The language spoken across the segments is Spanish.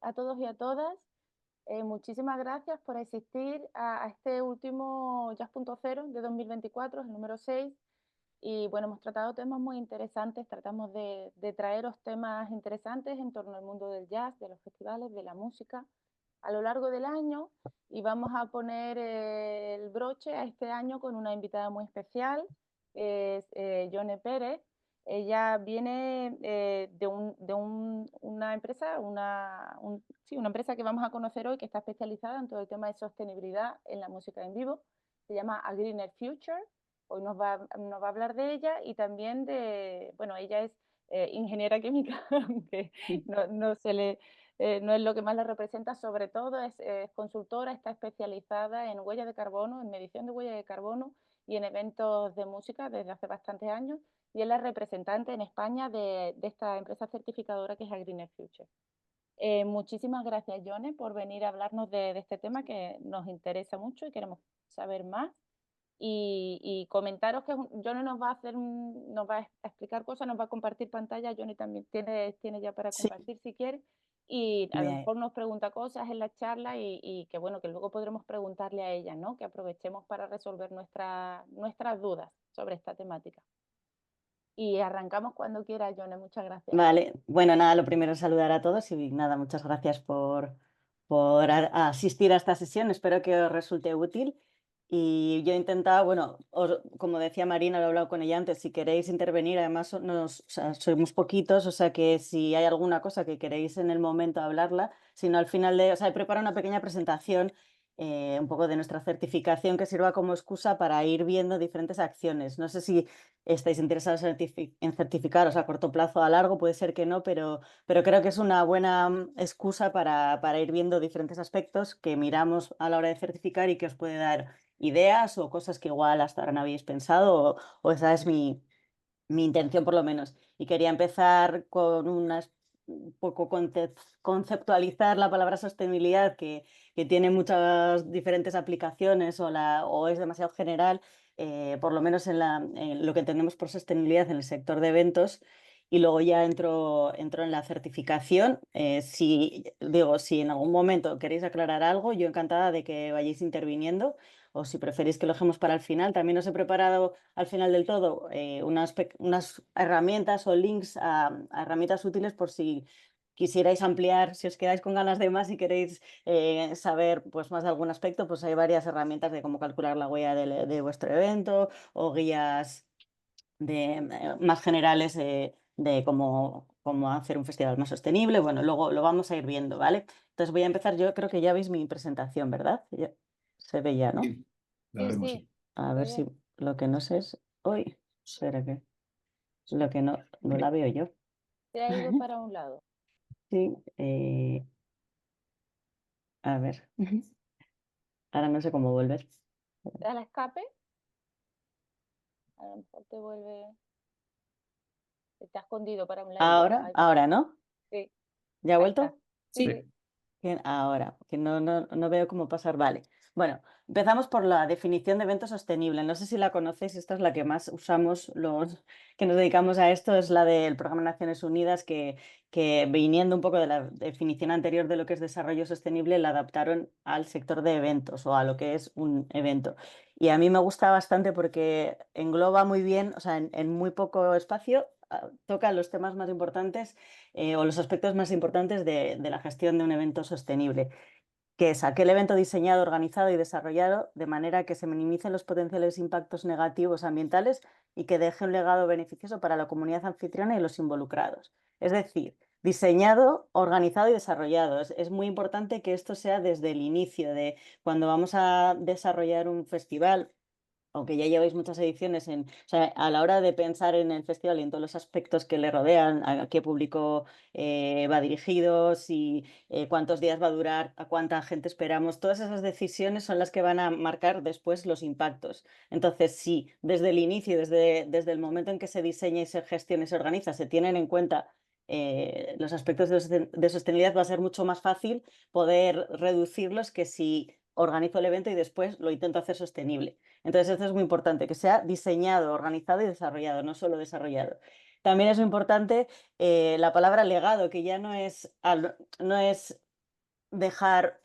a todos y a todas. Muchísimas gracias por asistir a este último Jazz.0 de 2024, el número 6. Y bueno, hemos tratado temas muy interesantes, tratamos de traeros temas interesantes en torno al mundo del jazz, de los festivales, de la música a lo largo del año, y vamos a poner el broche a este año con una invitada muy especial, es Yone Pérez. Ella viene una empresa, sí, una empresa que vamos a conocer hoy, que está especializada en todo el tema de sostenibilidad en la música en vivo. Se llama A Greener Future. Hoy nos va a hablar de ella y también de, bueno, ella es ingeniera química, aunque no es lo que más la representa. Sobre todo es consultora, está especializada en huella de carbono, en medición de huella de carbono y en eventos de música desde hace bastantes años, y es la representante en España de esta empresa certificadora que es A Greener Future. Muchísimas gracias, Yone, por venir a hablarnos de este tema que nos interesa mucho y queremos saber más. Y comentaros que Johnny nos va a nos va a explicar cosas, nos va a compartir pantalla. Johnny también tiene ya para Sí, compartir si quiere, y a lo bien. mejor nos pregunta cosas en la charla y que bueno, que luego podremos preguntarle a ella, ¿no? Que aprovechemos para resolver nuestras dudas sobre esta temática. Y arrancamos cuando quiera, Johnny, muchas gracias. Vale, bueno, nada, lo primero es saludar a todos y nada, muchas gracias por asistir a esta sesión. Espero que os resulte útil. Y yo he intentado, bueno, como decía Marina, lo he hablado con ella antes, si queréis intervenir, además o sea, somos poquitos, o sea que si hay alguna cosa que queréis en el momento hablarla, si no al final o sea, he preparado una pequeña presentación, un poco de nuestra certificación que sirva como excusa para ir viendo diferentes acciones. No sé si estáis interesados en certificaros a corto plazo o a largo, puede ser que no, pero creo que es una buena excusa para ir viendo diferentes aspectos que miramos a la hora de certificar y que os puede dar ideas o cosas que igual hasta ahora no habéis pensado, o esa es mi intención por lo menos. Y quería empezar con un poco conceptualizar la palabra sostenibilidad, que tiene muchas diferentes aplicaciones o es demasiado general, por lo menos en lo que entendemos por sostenibilidad en el sector de eventos. Y luego ya entro en la certificación. Si en algún momento queréis aclarar algo, yo encantada de que vayáis interviniendo, o si preferís que lo dejemos para el final. También os he preparado al final del todo unas herramientas o links a herramientas útiles por si quisierais ampliar, si os quedáis con ganas de más y queréis saber pues, más de algún aspecto, pues hay varias herramientas de cómo calcular la huella de vuestro evento o guías más generales de cómo hacer un festival más sostenible. Bueno, luego lo vamos a ir viendo, ¿vale? Entonces voy a empezar. Yo creo que ya veis mi presentación, ¿verdad? Se ve ya, ¿no? Sí, la Sí, vemos, sí, sí. A se ver ve. si lo que no sé es hoy. Espera que lo que no la veo yo. Se ha ido para un lado. Sí, a ver. Ahora no sé cómo volver. Al escape, a lo mejor te vuelve, está escondido para un ladito. Ahora, ¿no? Sí, ¿Ya ha ahí está. vuelto? Sí, Sí. sí. Bien, ahora, que no veo cómo pasar. Vale. Bueno, empezamos por la definición de evento sostenible. No sé si la conocéis, esta es la que más usamos los que nos dedicamos a esto, es la del Programa de Naciones Unidas, que viniendo un poco de la definición anterior de lo que es desarrollo sostenible, la adaptaron al sector de eventos o a lo que es un evento. Y a mí me gusta bastante porque engloba muy bien, o sea, en muy poco espacio, toca los temas más importantes o los aspectos más importantes de la gestión de un evento sostenible, que es aquel evento diseñado, organizado y desarrollado de manera que se minimicen los potenciales impactos negativos ambientales y que deje un legado beneficioso para la comunidad anfitriona y los involucrados. Es decir, diseñado, organizado y desarrollado. Es muy importante que esto sea desde el inicio de cuando vamos a desarrollar un festival, aunque ya lleváis muchas ediciones, o sea, a la hora de pensar en el festival y en todos los aspectos que le rodean, a qué público va dirigido, si, cuántos días va a durar, a cuánta gente esperamos, todas esas decisiones son las que van a marcar después los impactos. Entonces, si desde el inicio, desde el momento en que se diseña y se gestiona y se organiza, se tienen en cuenta los aspectos de sostenibilidad, va a ser mucho más fácil poder reducirlos que si organizo el evento y después lo intento hacer sostenible. Entonces, esto es muy importante, que sea diseñado, organizado y desarrollado, no solo desarrollado. También es muy importante la palabra legado, que ya no es dejar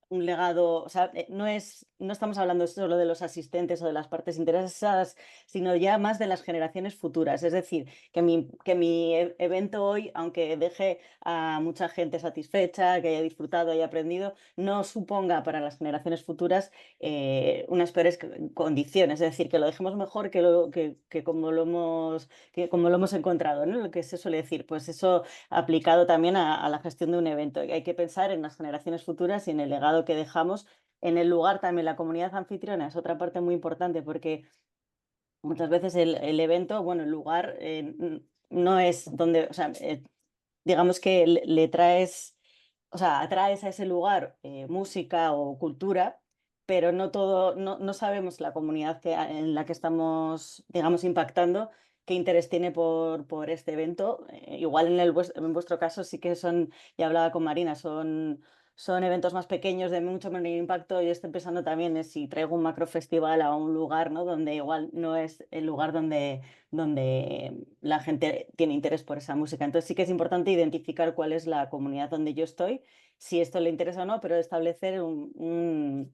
un legado, o sea, no estamos hablando solo de los asistentes o de las partes interesadas, sino ya más de las generaciones futuras. Es decir, que mi evento hoy, aunque deje a mucha gente satisfecha, que haya disfrutado, haya aprendido, no suponga para las generaciones futuras unas peores condiciones. Es decir, que lo dejemos mejor que como lo hemos encontrado, ¿no? Lo que se suele decir, pues eso aplicado también a la gestión de un evento. Hay que pensar en las generaciones futuras y en el legado que dejamos. En el lugar también, la comunidad anfitriona es otra parte muy importante porque muchas veces el evento, bueno, el lugar no es donde, o sea, digamos que le traes, o sea, atraes a ese lugar música o cultura, pero no todo, no sabemos la comunidad en la que estamos, digamos, impactando, qué interés tiene por este evento. Igual en vuestro caso sí que son, ya hablaba con Marina, son eventos más pequeños de mucho menor impacto. Y estoy pensando también en si traigo un macrofestival a un lugar, ¿no? Donde igual no es el lugar donde la gente tiene interés por esa música. Entonces sí que es importante identificar cuál es la comunidad donde yo estoy, si esto le interesa o no, pero establecer una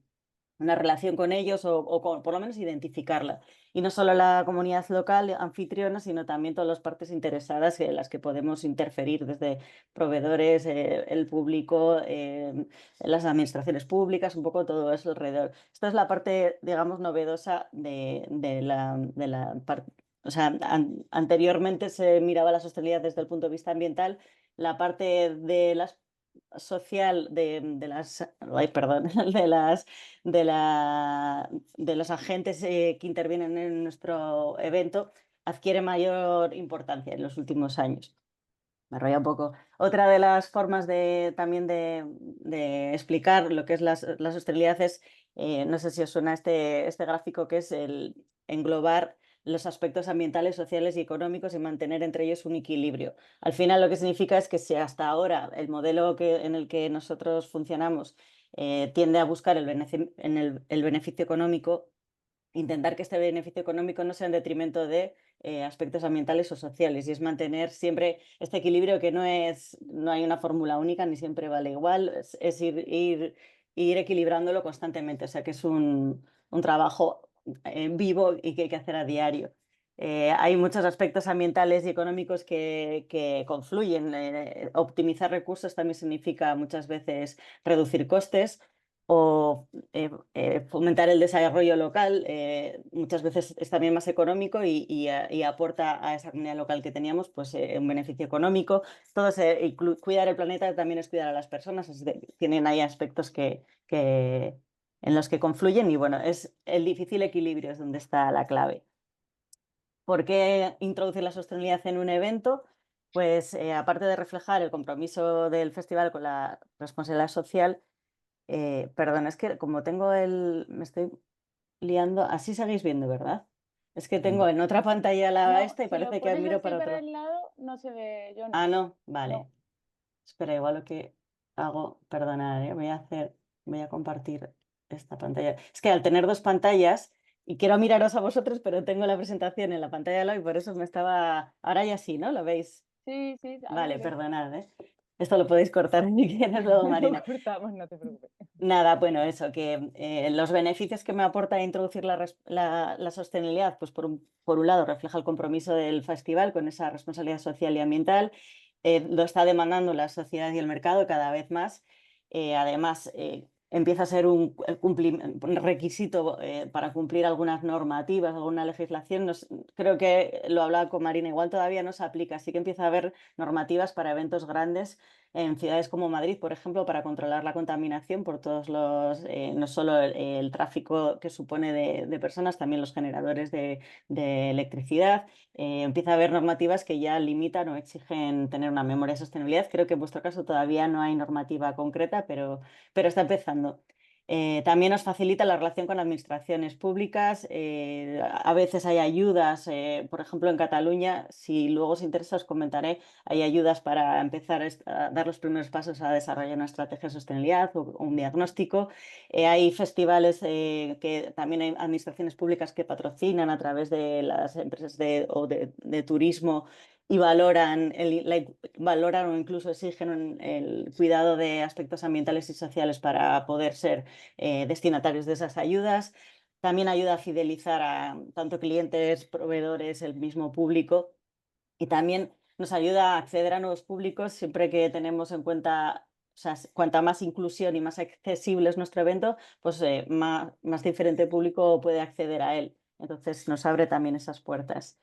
relación con ellos por lo menos identificarla. Y no solo la comunidad local anfitriona, sino también todas las partes interesadas en las que podemos interferir, desde proveedores, el público, las administraciones públicas, un poco todo eso alrededor. Esta es la parte, digamos, novedosa de la parte. O sea, anteriormente se miraba la sostenibilidad desde el punto de vista ambiental, la parte de las social de las, ay, perdón, de, la, de los agentes que intervienen en nuestro evento adquiere mayor importancia en los últimos años. Me enrolla un poco. Otra de las formas también de explicar lo que es la sostenibilidad es, no sé si os suena este gráfico, que es el englobar los aspectos ambientales, sociales y económicos y mantener entre ellos un equilibrio. Al final lo que significa es que si hasta ahora el modelo en el que nosotros funcionamos tiende a buscar el beneficio económico, intentar que este beneficio económico no sea en detrimento de aspectos ambientales o sociales, y es mantener siempre este equilibrio, que no hay una fórmula única ni siempre vale igual, es ir equilibrándolo constantemente, o sea que es un trabajo vivo y que hay que hacer a diario. Hay muchos aspectos ambientales y económicos que confluyen. Optimizar recursos también significa muchas veces reducir costes o fomentar el desarrollo local. Muchas veces es también más económico y aporta a esa comunidad local que teníamos pues, un beneficio económico. Cuidar el planeta también es cuidar a las personas, tienen ahí aspectos en los que confluyen, y bueno, es el difícil equilibrio es donde está la clave. ¿Por qué introducir la sostenibilidad en un evento? Pues aparte de reflejar el compromiso del festival con la responsabilidad social, perdón, es que como me estoy liando, así seguís viendo, ¿verdad? Es que tengo en otra pantalla No, esta y si lo parece que pones miro así para para otro. el lado, no se ve, yo no. Ah, no, vale. No. Espera, igual lo que hago, perdonad, voy a compartir esta pantalla. Es que al tener dos pantallas, y quiero miraros a vosotros, pero tengo la presentación en la pantalla de al lado y por eso me estaba. Ahora ya sí, ¿no? ¿Lo veis? Sí, sí, ahora Vale, se ve. perdonad, ¿eh? Esto lo podéis cortar si quieres luego, Lo Marina. cortamos, no te preocupes. Nada, bueno, eso, que los beneficios que me aporta introducir la sostenibilidad, pues por un lado refleja el compromiso del festival con esa responsabilidad social y ambiental. Lo está demandando la sociedad y el mercado cada vez más. Además, empieza a ser un requisito para cumplir algunas normativas, alguna legislación. Creo que lo hablaba con Marina, igual todavía no se aplica, así que empieza a haber normativas para eventos grandes en ciudades como Madrid, por ejemplo, para controlar la contaminación por no solo el tráfico que supone de personas, también los generadores de electricidad. Empieza a haber normativas que ya limitan o exigen tener una memoria de sostenibilidad. Creo que en vuestro caso todavía no hay normativa concreta, pero está empezando. También nos facilita la relación con administraciones públicas. A veces hay ayudas, por ejemplo, en Cataluña, si luego os interesa, os comentaré, hay ayudas para empezar a dar los primeros pasos a desarrollar una estrategia de sostenibilidad o un diagnóstico. Hay festivales que también hay administraciones públicas que patrocinan a través de las empresas de turismo. y valoran, valoran o incluso exigen el cuidado de aspectos ambientales y sociales para poder ser destinatarios de esas ayudas. También ayuda a fidelizar a tanto clientes, proveedores, el mismo público, y también nos ayuda a acceder a nuevos públicos siempre que tenemos en cuenta, o sea, cuanta más inclusión y más accesible es nuestro evento, pues más diferente público puede acceder a él. Entonces nos abre también esas puertas.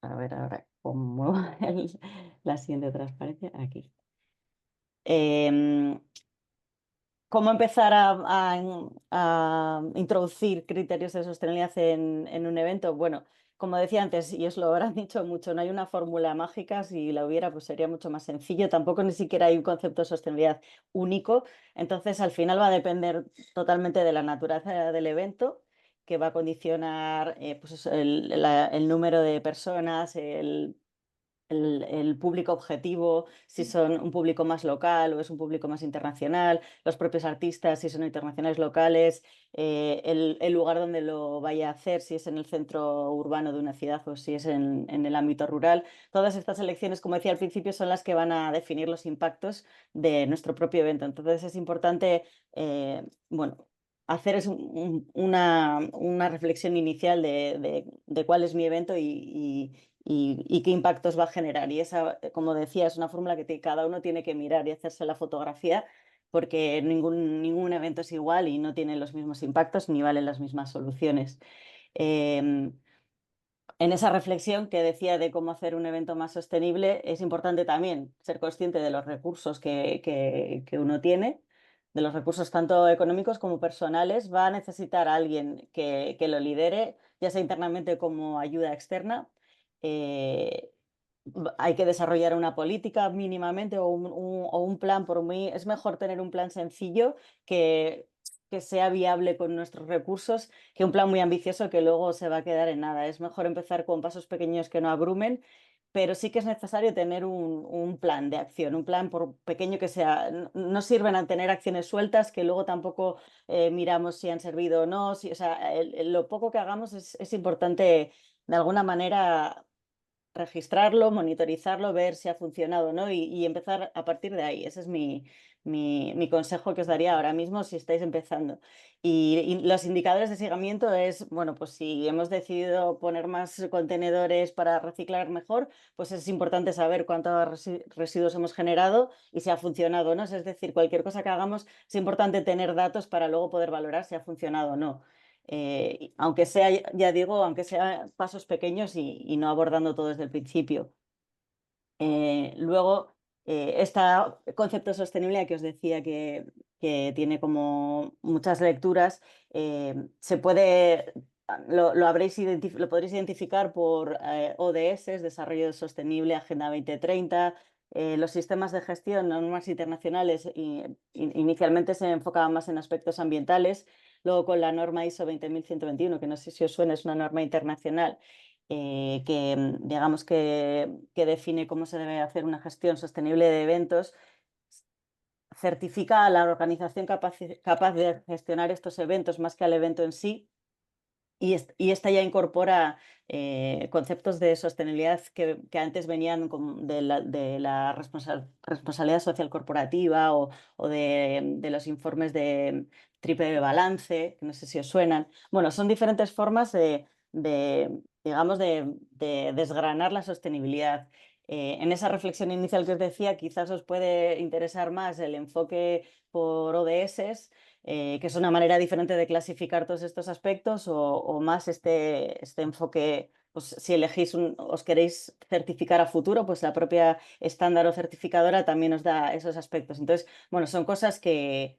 A ver ahora cómo la siguiente transparencia. Aquí. Em, ¿Cómo empezar a introducir criterios de sostenibilidad en un evento? Bueno, como decía antes, y os lo habrán dicho mucho, no hay una fórmula mágica. Si la hubiera, pues sería mucho más sencillo. Tampoco ni siquiera hay un concepto de sostenibilidad único. Entonces, al final va a depender totalmente de la naturaleza del evento, que va a condicionar pues eso, el número de personas, el público objetivo, si son un público más local o es un público más internacional, los propios artistas, si son internacionales, locales, el lugar donde lo vaya a hacer, si es en el centro urbano de una ciudad o si es en el ámbito rural. Todas estas elecciones, como decía al principio, son las que van a definir los impactos de nuestro propio evento. Entonces es importante, bueno, hacer una reflexión inicial de cuál es mi evento y qué impactos va a generar. Y esa, como decía, es una fórmula que cada uno tiene que mirar y hacerse la fotografía, porque ningún evento es igual y no tiene los mismos impactos ni valen las mismas soluciones. Em, en esa reflexión que decía de cómo hacer un evento más sostenible, es importante también ser consciente de los recursos que uno tiene, de los recursos tanto económicos como personales. Va a necesitar a alguien que lo lidere, ya sea internamente como ayuda externa. Eh, Hay que desarrollar una política mínimamente o un plan. Es mejor tener un plan sencillo que sea viable con nuestros recursos que un plan muy ambicioso que luego se va a quedar en nada. Es mejor empezar con pasos pequeños que no abrumen, pero sí que es necesario tener un plan de acción, un plan por pequeño que sea. No sirven a tener acciones sueltas que luego tampoco miramos si han servido o no. O sea, lo poco que hagamos es importante de alguna manera registrarlo, monitorizarlo, ver si ha funcionado o no y empezar a partir de ahí. Ese es mi consejo que os daría ahora mismo si estáis empezando. Y los indicadores de seguimiento es, bueno, pues si hemos decidido poner más contenedores para reciclar mejor, pues es importante saber cuántos residuos hemos generado y si ha funcionado o no. Es decir, cualquier cosa que hagamos es importante tener datos para luego poder valorar si ha funcionado o no. Aunque sea, ya digo, aunque sea pasos pequeños y no abordando todo desde el principio. Luego, este concepto de sostenibilidad que os decía que tiene como muchas lecturas, se puede, lo podréis identificar por ODS, Desarrollo Sostenible, Agenda 2030. Los sistemas de gestión, normas internacionales, inicialmente se enfocaban más en aspectos ambientales. Luego con la norma ISO 20121, que no sé si os suena, es una norma internacional que digamos que define cómo se debe hacer una gestión sostenible de eventos, certifica a la organización capaz de gestionar estos eventos más que al evento en sí. Y esta ya incorpora conceptos de sostenibilidad que antes venían de la responsabilidad social corporativa o de los informes de triple balance, que no sé si os suenan. Bueno, son diferentes formas digamos, de desgranar la sostenibilidad. En esa reflexión inicial que os decía, quizás os puede interesar más el enfoque por ODS, que es una manera diferente de clasificar todos estos aspectos, o más este enfoque, pues si os queréis certificar a futuro, pues la propia estándar o certificadora también os da esos aspectos. Entonces, bueno, son cosas que,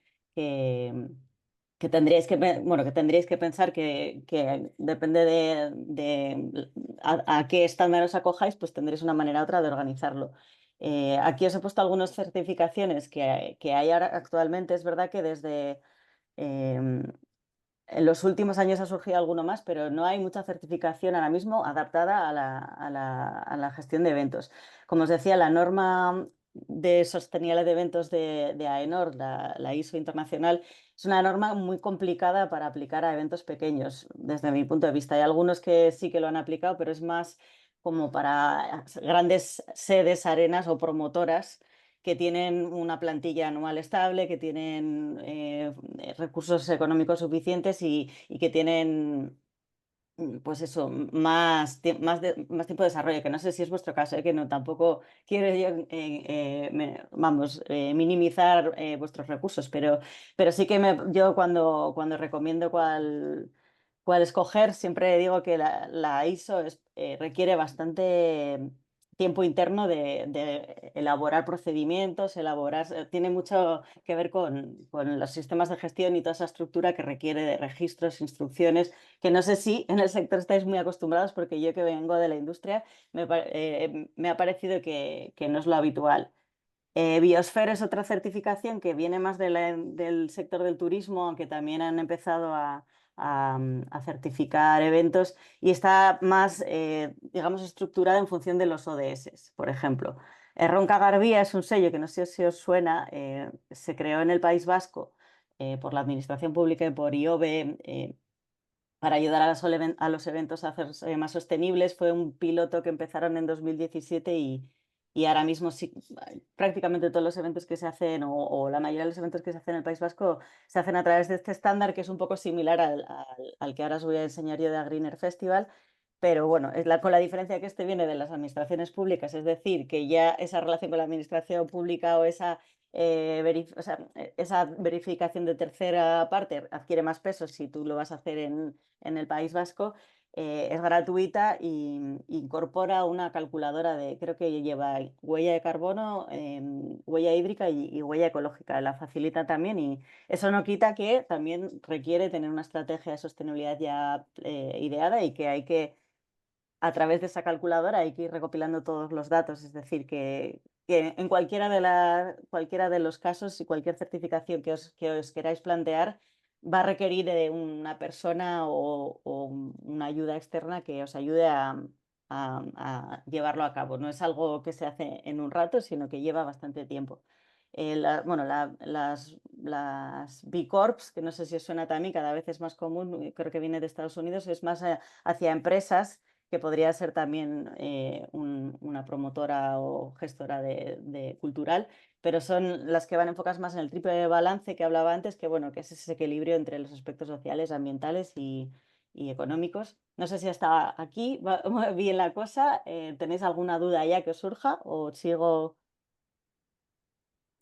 que tendríais que pensar que depende a qué estándar os acojáis, pues tendréis una manera u otra de organizarlo. Aquí os he puesto algunas certificaciones que hay ahora actualmente. Es verdad que desde Em, en los últimos años ha surgido alguno más, pero no hay mucha certificación ahora mismo adaptada a la gestión de eventos. Como os decía, la norma de sostenibilidad de eventos de AENOR, la ISO internacional, es una norma muy complicada para aplicar a eventos pequeños, desde mi punto de vista. Hay algunos que sí que lo han aplicado, pero es más como para grandes sedes, arenas o promotoras que tienen una plantilla anual estable, que tienen recursos económicos suficientes y que tienen pues eso, más tiempo de desarrollo, que no sé si es vuestro caso, que no, tampoco quiero yo, vamos, minimizar vuestros recursos, pero sí que yo cuando recomiendo cuál escoger, siempre digo que la ISO requiere bastante tiempo interno de elaborar procedimientos, tiene mucho que ver con los sistemas de gestión y toda esa estructura que requiere de registros, instrucciones que no sé si en el sector estáis muy acostumbrados, porque yo que vengo de la industria me ha parecido que no es lo habitual. Biosphere es otra certificación que viene más del sector del turismo, aunque también han empezado a certificar eventos y está más, digamos, estructurada en función de los ODS, por ejemplo. Ronca Garbía es un sello que no sé si os suena, se creó en el País Vasco por la Administración Pública y por IOBE, para ayudar a los eventos a hacerse más sostenibles. Fue un piloto que empezaron en 2017 y ahora mismo sí, prácticamente todos los eventos que se hacen o la mayoría de los eventos que se hacen en el País Vasco se hacen a través de este estándar que es un poco similar al que ahora os voy a enseñar yo de Greener Festival. Pero bueno, con la diferencia que este viene de las administraciones públicas, es decir, que ya esa relación con la administración pública o esa verificación de tercera parte adquiere más peso si tú lo vas a hacer en el País Vasco. Es gratuita y incorpora una calculadora creo que lleva huella de carbono, huella hídrica y huella ecológica. La facilita también y eso no quita que también requiere tener una estrategia de sostenibilidad ya ideada y que hay que a través de esa calculadora hay que ir recopilando todos los datos, es decir, que en cualquiera de los casos y cualquier certificación que os queráis plantear va a requerir de una persona o una ayuda externa que os ayude a llevarlo a cabo. No es algo que se hace en un rato, sino que lleva bastante tiempo. Bueno, las B Corps, que no sé si os suena también, cada vez es más común, creo que viene de Estados Unidos, es más hacia empresas que podría ser también una promotora o gestora de cultural, pero son las que van enfocadas más en el triple balance que hablaba antes, que bueno, que es ese equilibrio entre los aspectos sociales, ambientales y económicos. No sé si hasta aquí va bien la cosa. ¿Tenéis alguna duda ya que os surja o sigo?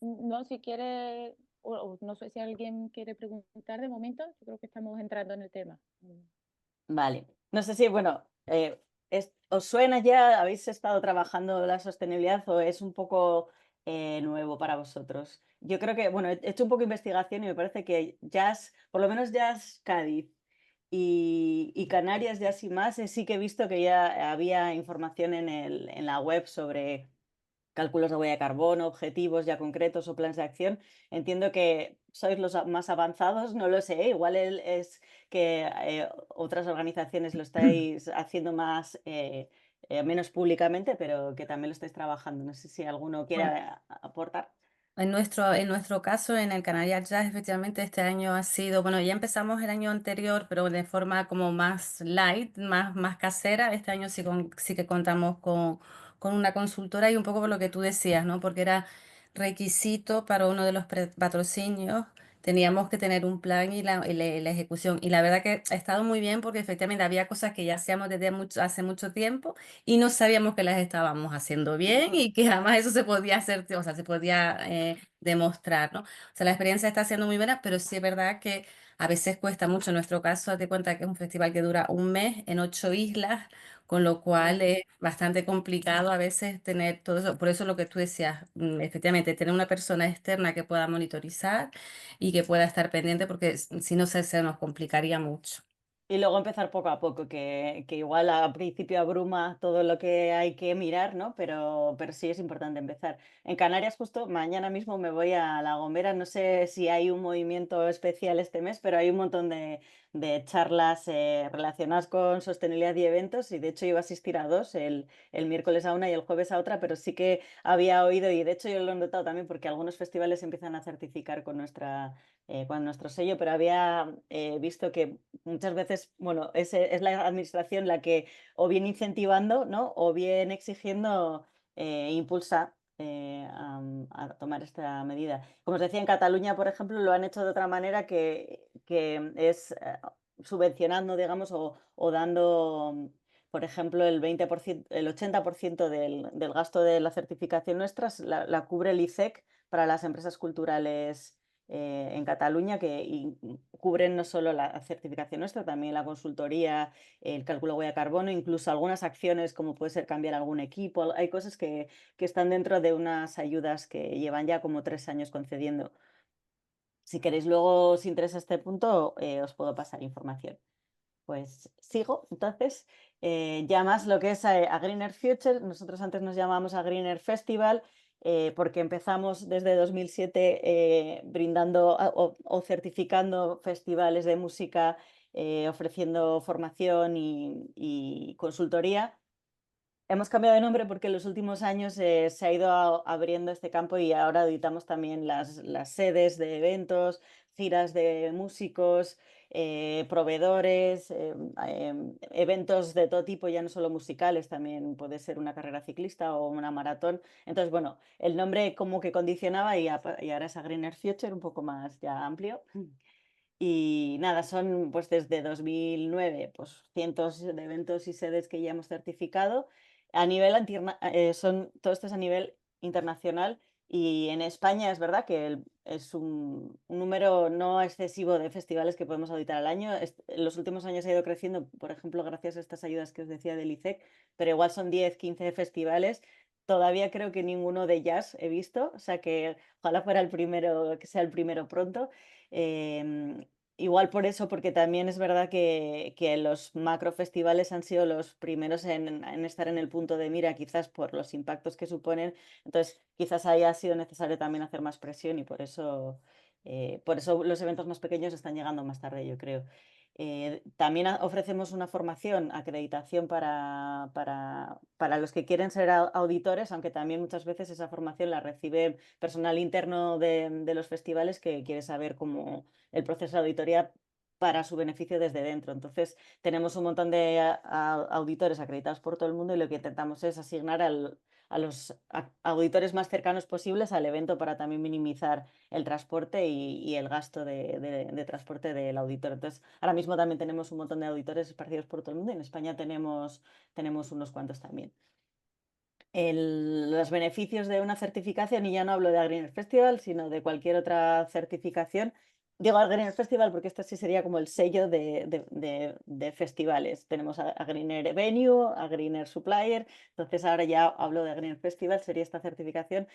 No, si quiere, o no sé si alguien quiere preguntar de momento, yo creo que estamos entrando en el tema. Vale. No sé si, bueno, ¿os suena ya? ¿Habéis estado trabajando la sostenibilidad o es un poco nuevo para vosotros? Yo creo que, bueno, he hecho un poco de investigación y me parece que Jazz, por lo menos Jazz Cádiz y Canarias Jazz y más, sí que he visto que ya había información en la web sobre cálculos de huella de carbono, objetivos ya concretos o planes de acción. Entiendo que sois los más avanzados, no lo sé, igual es que otras organizaciones lo estáis haciendo menos públicamente, pero que también lo estáis trabajando. No sé si alguno quiere Bueno, aportar. en nuestro caso, en el Canarial Jazz, efectivamente, este año ha sido, bueno, ya empezamos el año anterior, pero de forma como más light, más casera. Este año sí que contamos con una consultora y un poco por lo que tú decías, ¿no? Porque era requisito para uno de los patrocinios. Teníamos que tener un plan y la ejecución. Y la verdad que ha estado muy bien porque efectivamente había cosas que ya hacíamos desde hace mucho tiempo y no sabíamos que las estábamos haciendo bien y que además eso se podía hacer, o sea, se podía demostrar, ¿no? O sea, la experiencia está siendo muy buena, pero sí es verdad que a veces cuesta mucho. En nuestro caso, date cuenta que es un festival que dura un mes en 8 islas, con lo cual es bastante complicado a veces tener todo eso. Por eso lo que tú decías, efectivamente, tener una persona externa que pueda monitorizar y que pueda estar pendiente, porque si no se nos complicaría mucho. Y luego empezar poco a poco, que igual al principio abruma todo lo que hay que mirar, ¿no? Pero sí es importante empezar. En Canarias justo mañana mismo me voy a La Gomera, no sé si hay un movimiento especial este mes, pero hay un montón de charlas relacionadas con sostenibilidad y eventos y de hecho iba a asistir a dos, el miércoles a una y el jueves a otra, pero sí que había oído y de hecho yo lo he notado también porque algunos festivales empiezan a certificar con con nuestro sello, pero había visto que muchas veces, bueno, es la administración la que o bien incentivando, ¿no? O bien exigiendo, impulsa a tomar esta medida. Como os decía, en Cataluña, por ejemplo, lo han hecho de otra manera que es subvencionando, digamos, o dando, por ejemplo, el 20%, el 80% del gasto de la certificación nuestra la cubre el ICEC para las empresas culturales en Cataluña, que cubren no solo la certificación nuestra, también la consultoría, el cálculo de huella de carbono, incluso algunas acciones como puede ser cambiar algún equipo. Hay cosas que están dentro de unas ayudas que llevan ya como 3 años concediendo. Si queréis luego, os interesa este punto, os puedo pasar información. Pues sigo, entonces, ya más lo que es a Greener Future. Nosotros antes nos llamábamos a Greener Festival porque empezamos desde 2007 brindando o certificando festivales de música, ofreciendo formación y consultoría. Hemos cambiado de nombre porque en los últimos años se ha ido abriendo este campo y ahora auditamos también las sedes de eventos, giras de músicos, proveedores, eventos de todo tipo, ya no solo musicales, también puede ser una carrera ciclista o una maratón. Entonces, bueno, el nombre como que condicionaba y ahora es a Greener Future, un poco más ya amplio. Y nada, son pues desde 2009 pues cientos de eventos y sedes que ya hemos certificado. A nivel todo esto es a nivel internacional y en España es verdad que es un número no excesivo de festivales que podemos auditar al año. En los últimos años ha ido creciendo, por ejemplo, gracias a estas ayudas que os decía del ICEC, pero igual son 10, 15 festivales. Todavía creo que ninguno de jazz he visto, o sea que ojalá fuera el primero, que sea el primero pronto. Igual por eso, porque también es verdad que los macrofestivales han sido los primeros en estar en el punto de mira, quizás por los impactos que suponen. Entonces, quizás haya sido necesario también hacer más presión y por eso los eventos más pequeños están llegando más tarde, yo creo. También ofrecemos una formación, acreditación para los que quieren ser auditores, aunque también muchas veces esa formación la recibe personal interno de los festivales que quiere saber cómo el proceso de auditoría para su beneficio desde dentro. Entonces, tenemos un montón de auditores acreditados por todo el mundo y lo que intentamos es asignar a los auditores más cercanos posibles al evento para también minimizar el transporte y el gasto de transporte del auditor. Entonces, ahora mismo también tenemos un montón de auditores esparcidos por todo el mundo y en España tenemos unos cuantos también. Los beneficios de una certificación, y ya no hablo de Greener Festival, sino de cualquier otra certificación. Digo Greener Festival porque este sí sería como el sello de festivales. Tenemos a Greener Venue, a Greener Supplier, entonces ahora ya hablo de Greener Festival, sería esta certificación.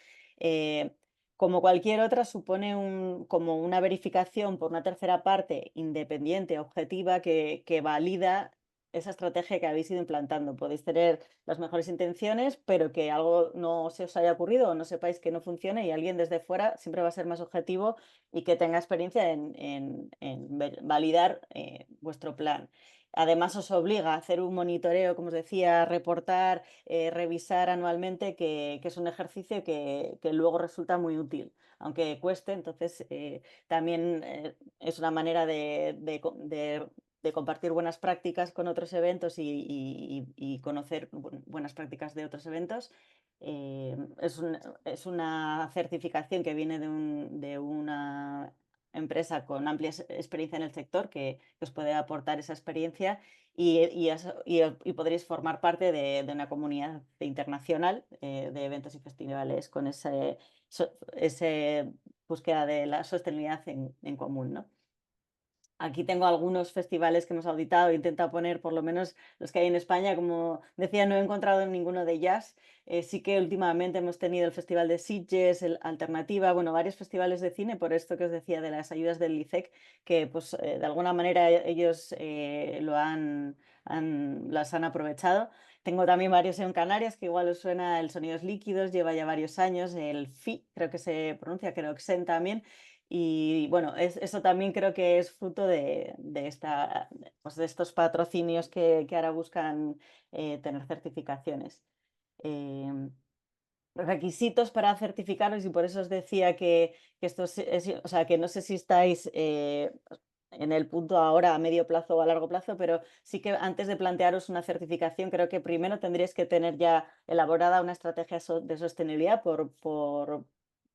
Como cualquier otra, supone como una verificación por una tercera parte independiente, objetiva, que valida esa estrategia que habéis ido implantando. Podéis tener las mejores intenciones, pero que algo no se os haya ocurrido o no sepáis que no funcione y alguien desde fuera siempre va a ser más objetivo y que tenga experiencia en validar vuestro plan. Además, os obliga a hacer un monitoreo, como os decía, reportar, revisar anualmente, que es un ejercicio que luego resulta muy útil, aunque cueste. Entonces, también es una manera de compartir buenas prácticas con otros eventos y conocer buenas prácticas de otros eventos. Es una certificación que viene de una empresa con amplia experiencia en el sector que os puede aportar esa experiencia y podréis formar parte de una comunidad internacional de eventos y festivales con ese búsqueda de la sostenibilidad en común, ¿no? Aquí tengo algunos festivales que hemos auditado, he intentado poner por lo menos los que hay en España. Como decía, no he encontrado ninguno de jazz. Sí que últimamente hemos tenido el Festival de Sitges, el Alternativa, bueno, varios festivales de cine, por esto que os decía de las ayudas del ICEC, que pues de alguna manera ellos las han aprovechado. Tengo también varios en Canarias, que igual os suena el Sonidos Líquidos, lleva ya varios años, el FI, creo que se pronuncia, creo que XEN también. Y bueno, eso también creo que es fruto pues de estos patrocinios que ahora buscan tener certificaciones. Em, requisitos para certificaros, y por eso os decía que esto o sea, que no sé si estáis en el punto ahora a medio plazo o a largo plazo, pero sí que antes de plantearos una certificación, creo que primero tendríais que tener ya elaborada una estrategia de sostenibilidad, por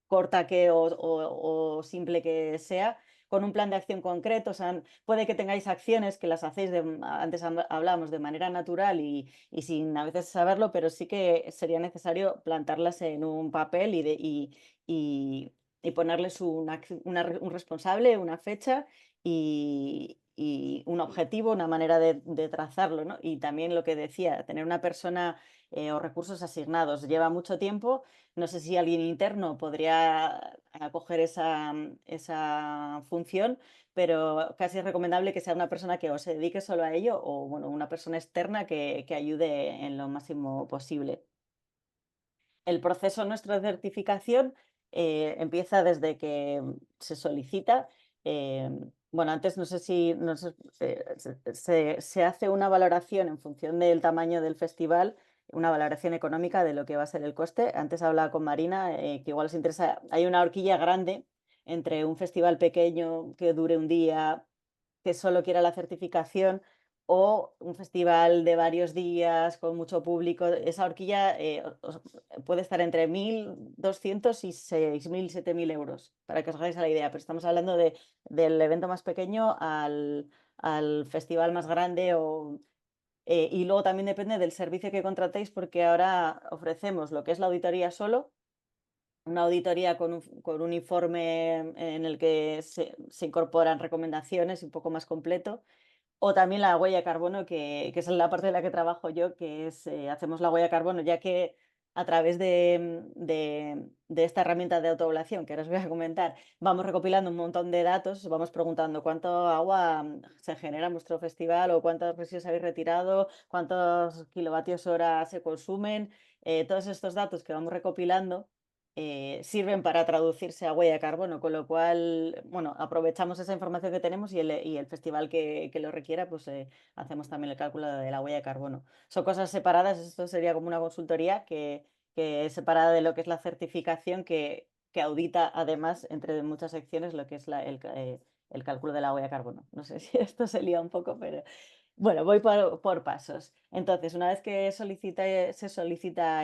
corta que o simple que sea, con un plan de acción concreto. O sea, puede que tengáis acciones que las hacéis, antes hablábamos, de manera natural y sin a veces saberlo, pero sí que sería necesario plantarlas en un papel y ponerles un responsable, una fecha y un objetivo, una manera de trazarlo, ¿no? Y también lo que decía, tener una persona o recursos asignados lleva mucho tiempo. No sé si alguien interno podría acoger esa función, pero casi es recomendable que sea una persona que o se dedique solo a ello o, bueno, una persona externa que ayude en lo máximo posible. El proceso nuestro de certificación empieza desde que se solicita. Bueno, antes no sé si se hace una valoración en función del tamaño del festival, una valoración económica de lo que va a ser el coste. Antes hablaba con Marina, que igual os interesa. Hay una horquilla grande entre un festival pequeño que dure un día, que solo quiera la certificación, o un festival de varios días con mucho público. Esa horquilla puede estar entre 1.200 y 6.000, 7.000 euros, para que os hagáis a la idea. Pero estamos hablando del evento más pequeño al festival más grande. Y luego también depende del servicio que contratéis, porque ahora ofrecemos lo que es la auditoría solo, una auditoría con un informe en el que se incorporan recomendaciones, un poco más completo. O también la huella de carbono, que es la parte de la que trabajo yo, que es, hacemos la huella de carbono, ya que a través de esta herramienta de autoevaluación que ahora os voy a comentar, vamos recopilando un montón de datos, vamos preguntando cuánto agua se genera en vuestro festival, o cuántos residuos habéis retirado, cuántos kilovatios hora se consumen. Todos estos datos que vamos recopilando sirven para traducirse a huella de carbono, con lo cual, bueno, aprovechamos esa información que tenemos, y el festival que lo requiera, pues hacemos también el cálculo de la huella de carbono. Son cosas separadas. Esto sería como una consultoría que es separada de lo que es la certificación, que audita además, entre muchas secciones, lo que es el cálculo de la huella de carbono. No sé si esto se lía un poco, pero bueno, voy por pasos. Entonces, una vez que se solicita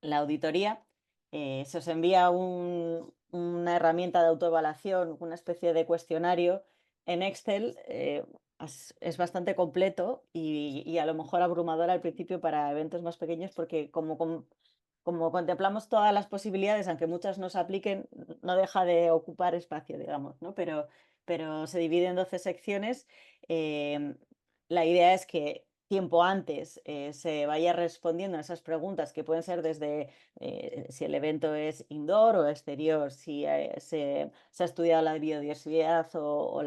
la auditoría, se os envía una herramienta de autoevaluación, una especie de cuestionario en Excel. Es bastante completo y a lo mejor abrumador al principio para eventos más pequeños, porque como contemplamos todas las posibilidades, aunque muchas no se apliquen, no deja de ocupar espacio, digamos, ¿no? Pero se divide en 12 secciones. eh, la idea es que tiempo antes se vaya respondiendo a esas preguntas, que pueden ser desde si el evento es indoor o exterior, si se ha estudiado la biodiversidad o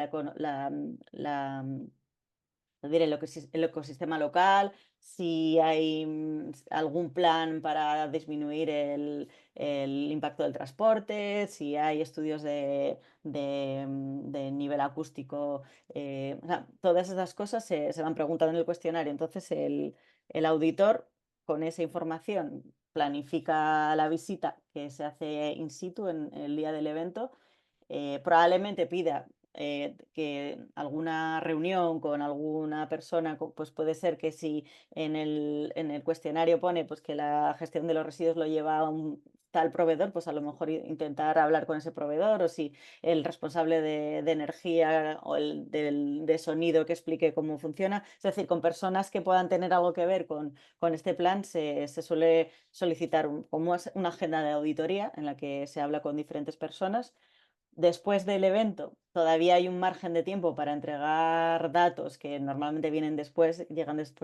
diré, el ecosistema local, si hay algún plan para disminuir el impacto del transporte, si hay estudios de nivel acústico. O sea, todas esas cosas se van preguntando en el cuestionario. Entonces el auditor, con esa información, planifica la visita que se hace in situ en el día del evento. Probablemente pida que alguna reunión con alguna persona. Pues puede ser que si en el cuestionario pone pues que la gestión de los residuos lo lleva a un tal proveedor, pues a lo mejor intentar hablar con ese proveedor, o si el responsable de energía o de sonido, que explique cómo funciona. Es decir, con personas que puedan tener algo que ver con este plan, se suele solicitar como una agenda de auditoría en la que se habla con diferentes personas. Después del evento, todavía hay un margen de tiempo para entregar datos que normalmente llegan después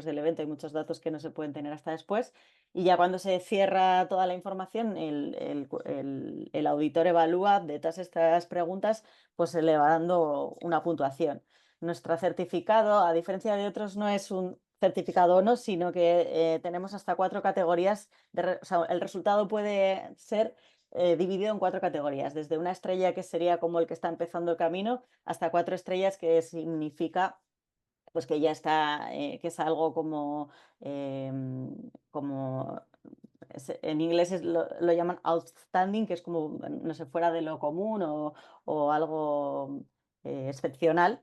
del evento. Hay muchos datos que no se pueden tener hasta después. Y ya cuando se cierra toda la información, el auditor evalúa de todas estas preguntas, pues se le va dando una puntuación. Nuestro certificado, a diferencia de otros, no es un certificado o no, sino que tenemos hasta 4 categorías. O sea, el resultado puede ser dividido en 4 categorías, desde una estrella, que sería como el que está empezando el camino, hasta 4 estrellas, que significa pues que ya está, que es algo como, como en inglés lo llaman outstanding, que es como, no sé, fuera de lo común o algo excepcional.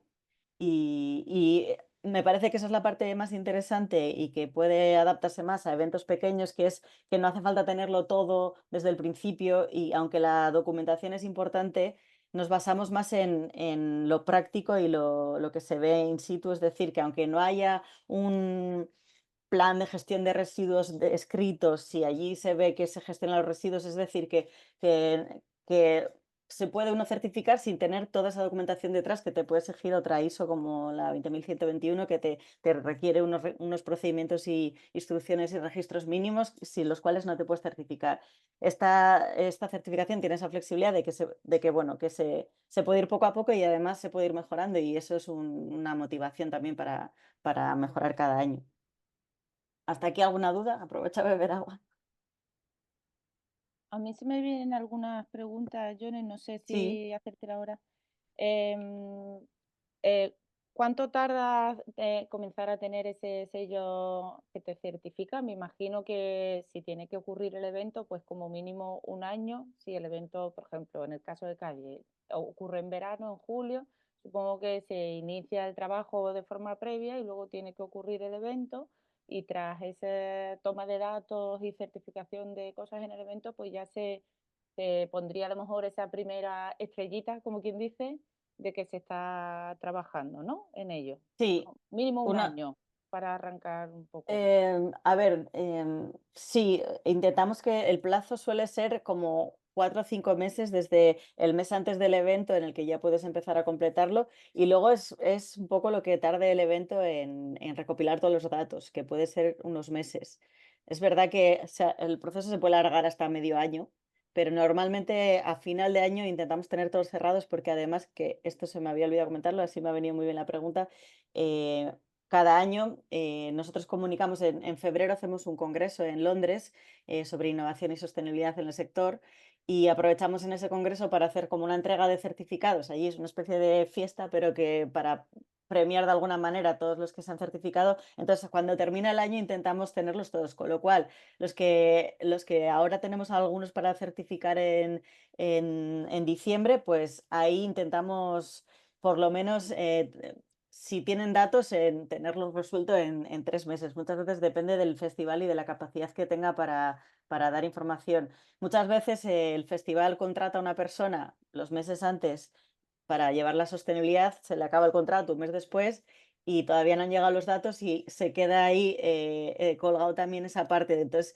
Y me parece que esa es la parte más interesante y que puede adaptarse más a eventos pequeños, que es que no hace falta tenerlo todo desde el principio y aunque la documentación es importante, nos basamos más en lo práctico y lo que se ve in situ, es decir, que aunque no haya un plan de gestión de residuos escritos, si allí se ve que se gestionan los residuos, es decir, que se puede uno certificar sin tener toda esa documentación detrás que te puede exigir otra ISO como la 20121 que te requiere unos procedimientos y instrucciones y registros mínimos sin los cuales no te puedes certificar. Esta certificación tiene esa flexibilidad bueno, que se puede ir poco a poco y además se puede ir mejorando y eso es una motivación también para mejorar cada año. ¿Hasta aquí alguna duda? Aprovecha a beber agua. A mí se me vienen algunas preguntas, Jones, no sé Sí. si hacértela ahora. Em, eh, ¿Cuánto tardas comenzar a tener ese sello que te certifica? Me imagino que si tiene que ocurrir el evento, pues como mínimo un año. Si el evento, por ejemplo, en el caso de Calle, ocurre en verano, en julio, supongo que se inicia el trabajo de forma previa y luego tiene que ocurrir el evento. Y tras esa toma de datos y certificación de cosas en el evento, pues ya se pondría a lo mejor esa primera estrellita, como quien dice, de que se está trabajando, ¿no? En ello. Sí, Mínimo un una, año para arrancar un poco. a ver, sí, intentamos que el plazo suele ser como 4 o 5 meses desde el mes antes del evento en el que ya puedes empezar a completarlo y luego es un poco lo que tarde el evento en recopilar todos los datos, que puede ser unos meses. Es verdad que el proceso se puede alargar hasta medio año, pero normalmente a final de año intentamos tener todos cerrados porque además, que esto se me había olvidado comentarlo, así me ha venido muy bien la pregunta, eh, cada año nosotros comunicamos, en febrero hacemos un congreso en Londres sobre innovación y sostenibilidad en el sector y aprovechamos en ese congreso para hacer como una entrega de certificados. Allí es una especie de fiesta, pero que para premiar de alguna manera a todos los que se han certificado. Entonces, cuando termina el año intentamos tenerlos todos, con lo cual los que ahora tenemos algunos para certificar en diciembre, pues ahí intentamos por lo menos si tienen datos, en tenerlos resuelto en 3 meses. Muchas veces depende del festival y de la capacidad que tenga para dar información. Muchas veces el festival contrata a una persona los meses antes para llevar la sostenibilidad, se le acaba el contrato un mes después y todavía no han llegado los datos y se queda ahí colgado también esa parte. Entonces,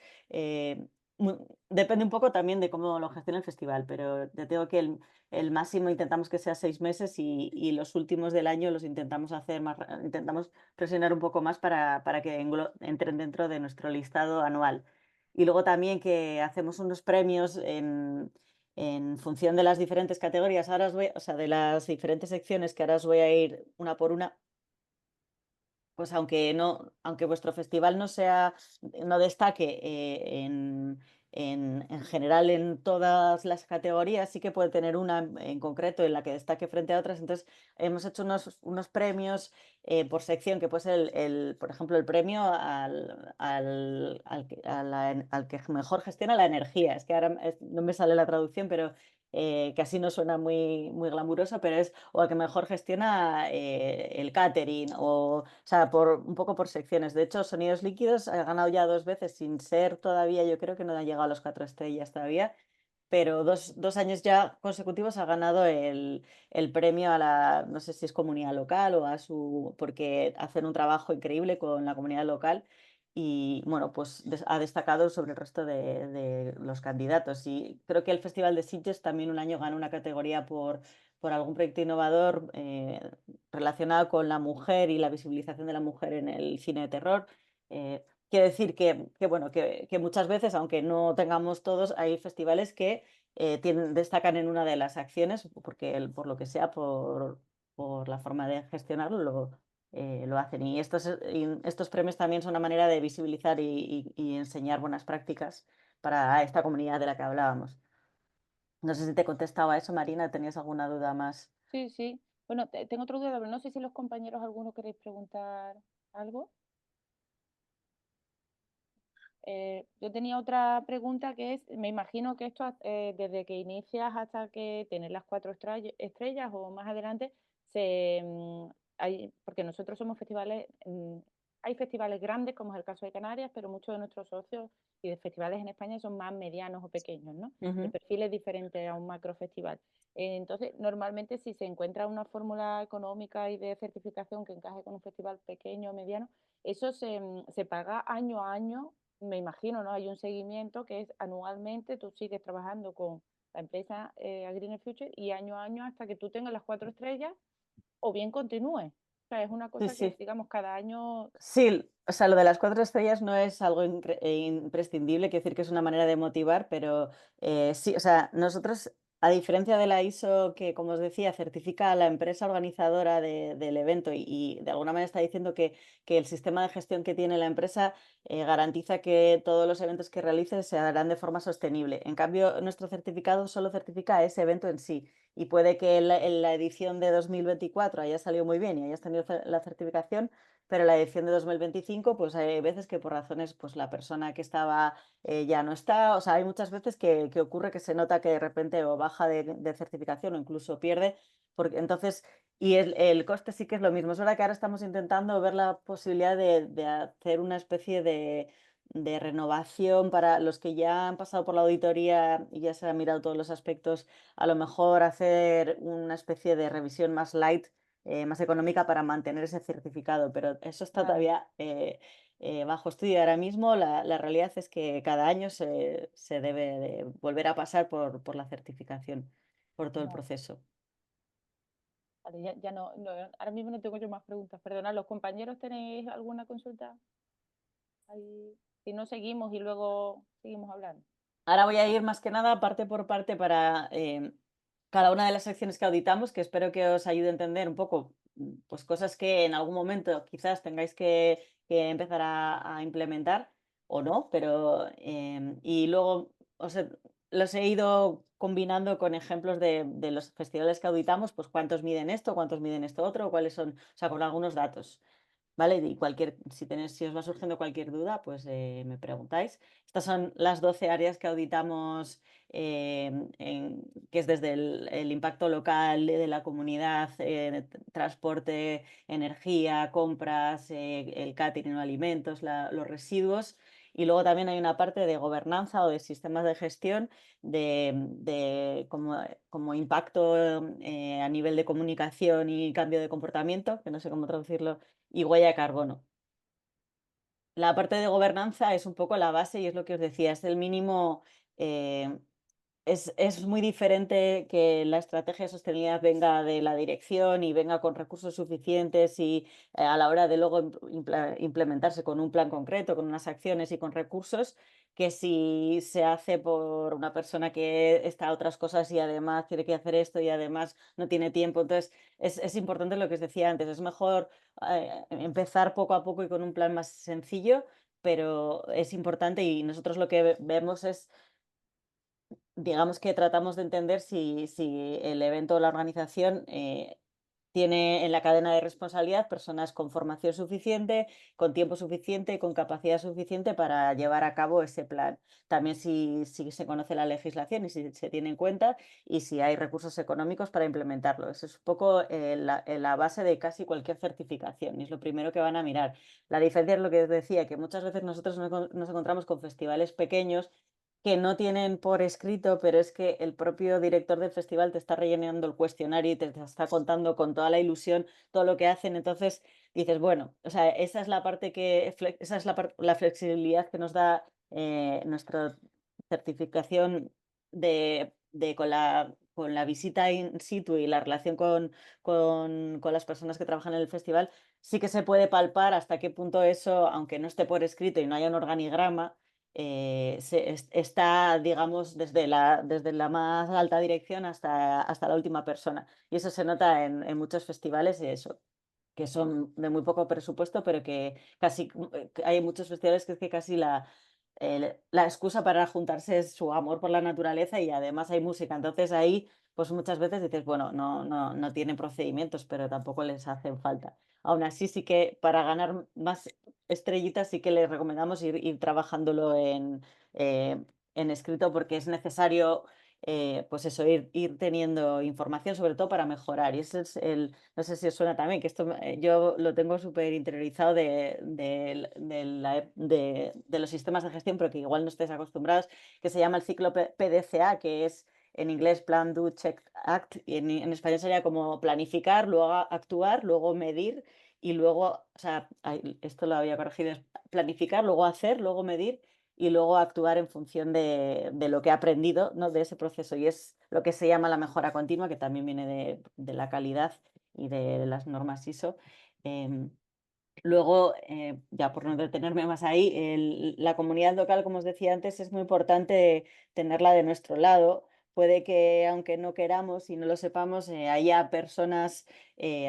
depende un poco también de cómo lo gestiona el festival, pero te digo que el máximo intentamos que sea 6 meses y los últimos del año los intentamos hacer más, intentamos presionar un poco más para que entren dentro de nuestro listado anual. Y luego también que hacemos unos premios en función de las diferentes categorías. Ahora o sea, de las diferentes secciones que ahora os voy a ir una por una. Pues aunque vuestro festival no destaque en general en todas las categorías, sí que puede tener una en concreto en la que destaque frente a otras. Entonces, hemos hecho unos premios por sección, que puede ser por ejemplo, el premio al que mejor gestiona la energía. Es que ahora no me sale la traducción, pero que así no suena muy, muy glamuroso, pero o al que mejor gestiona el catering, o sea, un poco por secciones. De hecho, Sonidos Líquidos ha ganado ya 2 veces, sin ser todavía, yo creo que no ha llegado a los 4 estrellas todavía, pero dos años ya consecutivos ha ganado el premio no sé si es comunidad local o porque hacen un trabajo increíble con la comunidad local y bueno, pues ha destacado sobre el resto de los candidatos. Y creo que el Festival de Sitges también un año ganó una categoría por algún proyecto innovador relacionado con la mujer y la visibilización de la mujer en el cine de terror. Quiero decir bueno, que muchas veces, aunque no tengamos todos, hay festivales que destacan en una de las acciones, porque por lo que sea, por la forma de gestionarlo, lo hacen. Y estos premios también son una manera de visibilizar y enseñar buenas prácticas para esta comunidad de la que hablábamos. No sé si te contestaba eso, Marina, ¿tenías alguna duda más? Sí, sí. Bueno, tengo otra duda, pero no sé si los compañeros alguno queréis preguntar algo. Yo tenía otra pregunta que es, me imagino que esto desde que inicias hasta que tienes las 4 estrellas o más adelante, porque nosotros somos festivales, hay festivales grandes como es el caso de Canarias, pero muchos de nuestros socios y de festivales en España son más medianos o pequeños, ¿no? El perfil es diferente a un macrofestival. Entonces, normalmente si se encuentra una fórmula económica y de certificación que encaje con un festival pequeño o mediano, eso se paga año a año, me imagino, ¿no? Hay un seguimiento que es anualmente, tú sigues trabajando con la empresa A Greener Future y año a año hasta que tú tengas las 4 estrellas o bien continúes. O sea, es una Sí, cosa que, sí. digamos, cada año... Sí, o sea, lo de las 4 estrellas no es algo imprescindible, quiero decir que es una manera de motivar, pero sí, o sea, nosotros, a diferencia de la ISO que, como os decía, certifica a la empresa organizadora del evento y de alguna manera está diciendo que el sistema de gestión que tiene la empresa garantiza que todos los eventos que realice se harán de forma sostenible. En cambio, nuestro certificado solo certifica ese evento en sí. Y puede que en la edición de 2024 haya salido muy bien y hayas tenido la certificación, pero la edición de 2025, pues hay veces que por razones, pues la persona que estaba ya no está, o sea, hay muchas veces que ocurre que se nota que de repente o baja de certificación o incluso pierde, porque entonces, y el coste sí que es lo mismo. Es verdad que ahora estamos intentando ver la posibilidad de hacer una especie de renovación para los que ya han pasado por la auditoría y ya se han mirado todos los aspectos, a lo mejor hacer una especie de revisión más light, más económica para mantener ese certificado, pero eso está Claro, todavía bajo estudio ahora mismo. La realidad es que cada año se debe de volver a pasar por la certificación, por todo el vale, proceso. vale, ya ahora mismo no tengo yo más preguntas. Perdona, ¿los compañeros tenéis alguna consulta? Ahí, si no seguimos y luego seguimos hablando. Ahora voy a ir más que nada parte por parte para cada una de las secciones que auditamos, que espero que os ayude a entender un poco, pues cosas que en algún momento quizás tengáis que empezar a implementar o no, pero y luego los he ido combinando con ejemplos de los festivales que auditamos, pues cuántos miden esto, cuántos miden esto otro, cuáles son, o sea, con algunos datos. ¿Vale? Y si os va surgiendo cualquier duda, pues me preguntáis. Estas son las 12 áreas que auditamos, que es desde el impacto local de la comunidad, transporte, energía, compras, el catering o alimentos, los residuos. Y luego también hay una parte de gobernanza o de sistemas de gestión como impacto a nivel de comunicación y cambio de comportamiento, que no sé cómo traducirlo, y huella de carbono. La parte de gobernanza es un poco la base y es lo que os decía, es el mínimo, eh, es muy diferente que la estrategia de sostenibilidad venga de la dirección y venga con recursos suficientes y a la hora de luego implementarse con un plan concreto, con unas acciones y con recursos, que si se hace por una persona que está a otras cosas y además tiene que hacer esto y además no tiene tiempo. Entonces, es importante lo que os decía antes, es mejor empezar poco a poco y con un plan más sencillo, pero es importante y nosotros lo que vemos es, digamos que tratamos de entender si el evento o la organización tiene en la cadena de responsabilidad personas con formación suficiente, con tiempo suficiente y con capacidad suficiente para llevar a cabo ese plan. También si se conoce la legislación y si se tiene en cuenta y si hay recursos económicos para implementarlo. Eso es un poco la base de casi cualquier certificación y es lo primero que van a mirar. La diferencia es lo que os decía, que muchas veces nosotros nos encontramos con festivales pequeños que no tienen por escrito, pero es que el propio director del festival te está rellenando el cuestionario y te está contando con toda la ilusión todo lo que hacen. Entonces dices, bueno, o sea, esa es la parte esa es la flexibilidad que nos da nuestra certificación con la visita in situ y la relación con las personas que trabajan en el festival. Sí que se puede palpar hasta qué punto eso, aunque no esté por escrito y no haya un organigrama, está, digamos, desde la más alta dirección hasta la última persona. Y eso se nota en muchos festivales, eso, que son de muy poco presupuesto, pero que casi que hay muchos festivales que es que casi la excusa para juntarse es su amor por la naturaleza y además hay música. Entonces ahí pues muchas veces dices, bueno, no tienen procedimientos, pero tampoco les hacen falta. Aún así, sí que para ganar más estrellitas sí que les recomendamos ir trabajándolo en escrito, porque es necesario, pues eso, ir teniendo información, sobre todo para mejorar. Y ese es no sé si os suena también, que esto yo lo tengo súper interiorizado de los sistemas de gestión, pero que igual no estéis acostumbrados, que se llama el ciclo PDCA, que es en inglés Plan, Do, Check, Act, y en español sería como planificar, luego actuar, luego medir y luego, o sea, esto lo había corregido, es planificar, luego hacer, luego medir y luego actuar en función de lo que he aprendido, ¿no? De ese proceso. Y es lo que se llama la mejora continua, que también viene de la calidad y de las normas ISO. Em, Luego, ya por no detenerme más ahí, la comunidad local, como os decía antes, es muy importante tenerla de nuestro lado. Puede que, aunque no queramos y no lo sepamos, haya personas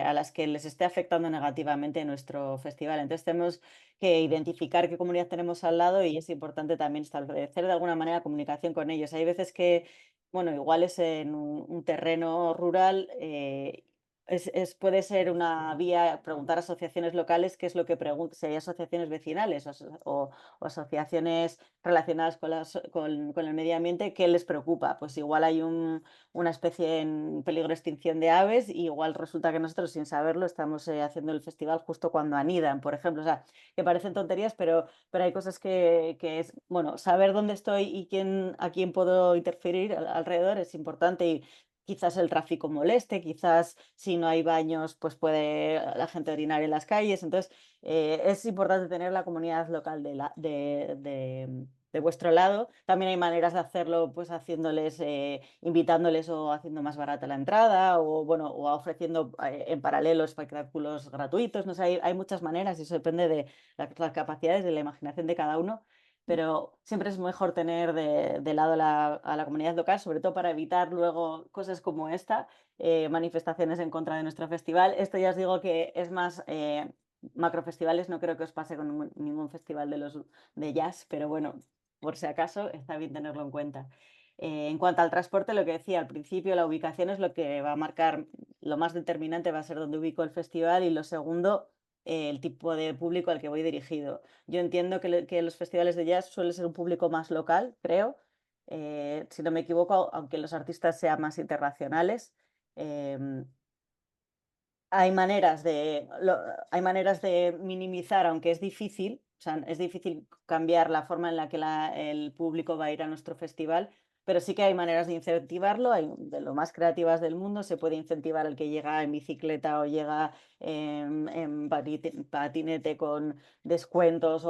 a las que les esté afectando negativamente nuestro festival. Entonces tenemos que identificar qué comunidad tenemos al lado y es importante también establecer de alguna manera comunicación con ellos. Hay veces que, bueno, igual es en un terreno rural. Puede ser una vía preguntar a asociaciones locales qué es lo que preguntan, si hay asociaciones vecinales o asociaciones relacionadas con el medio ambiente, ¿qué les preocupa? Pues igual hay una especie en peligro de extinción de aves y igual resulta que nosotros sin saberlo estamos haciendo el festival justo cuando anidan, por ejemplo. O sea, que parecen tonterías, pero hay cosas que es, bueno, saber dónde estoy y a quién puedo interferir alrededor es importante y quizás el tráfico moleste, quizás si no hay baños, pues puede la gente orinar en las calles. Entonces, es importante tener la comunidad local de vuestro lado. También hay maneras de hacerlo, pues haciéndoles, invitándoles o haciendo más barata la entrada, o bueno, o ofreciendo en paralelo espectáculos gratuitos. No sé, hay muchas maneras y eso depende de las capacidades, de la imaginación de cada uno, pero siempre es mejor tener de lado a la comunidad local, sobre todo para evitar luego cosas como esta, manifestaciones en contra de nuestro festival. Esto ya os digo que es más macrofestivales, no creo que os pase con ningún festival de jazz, pero bueno, por si acaso está bien tenerlo en cuenta. En cuanto al transporte, lo que decía al principio, la ubicación es lo que va a marcar, lo más determinante va a ser dónde ubico el festival y lo segundo, el tipo de público al que voy dirigido. Yo entiendo que los festivales de jazz suele ser un público más local, creo, si no me equivoco, aunque los artistas sean más internacionales. em, hay maneras de minimizar, aunque es difícil, o sea, es difícil cambiar la forma en la que el público va a ir a nuestro festival, pero sí que hay maneras de incentivarlo, hay de lo más creativas del mundo, se puede incentivar al que llega en bicicleta o llega en patinete con descuentos,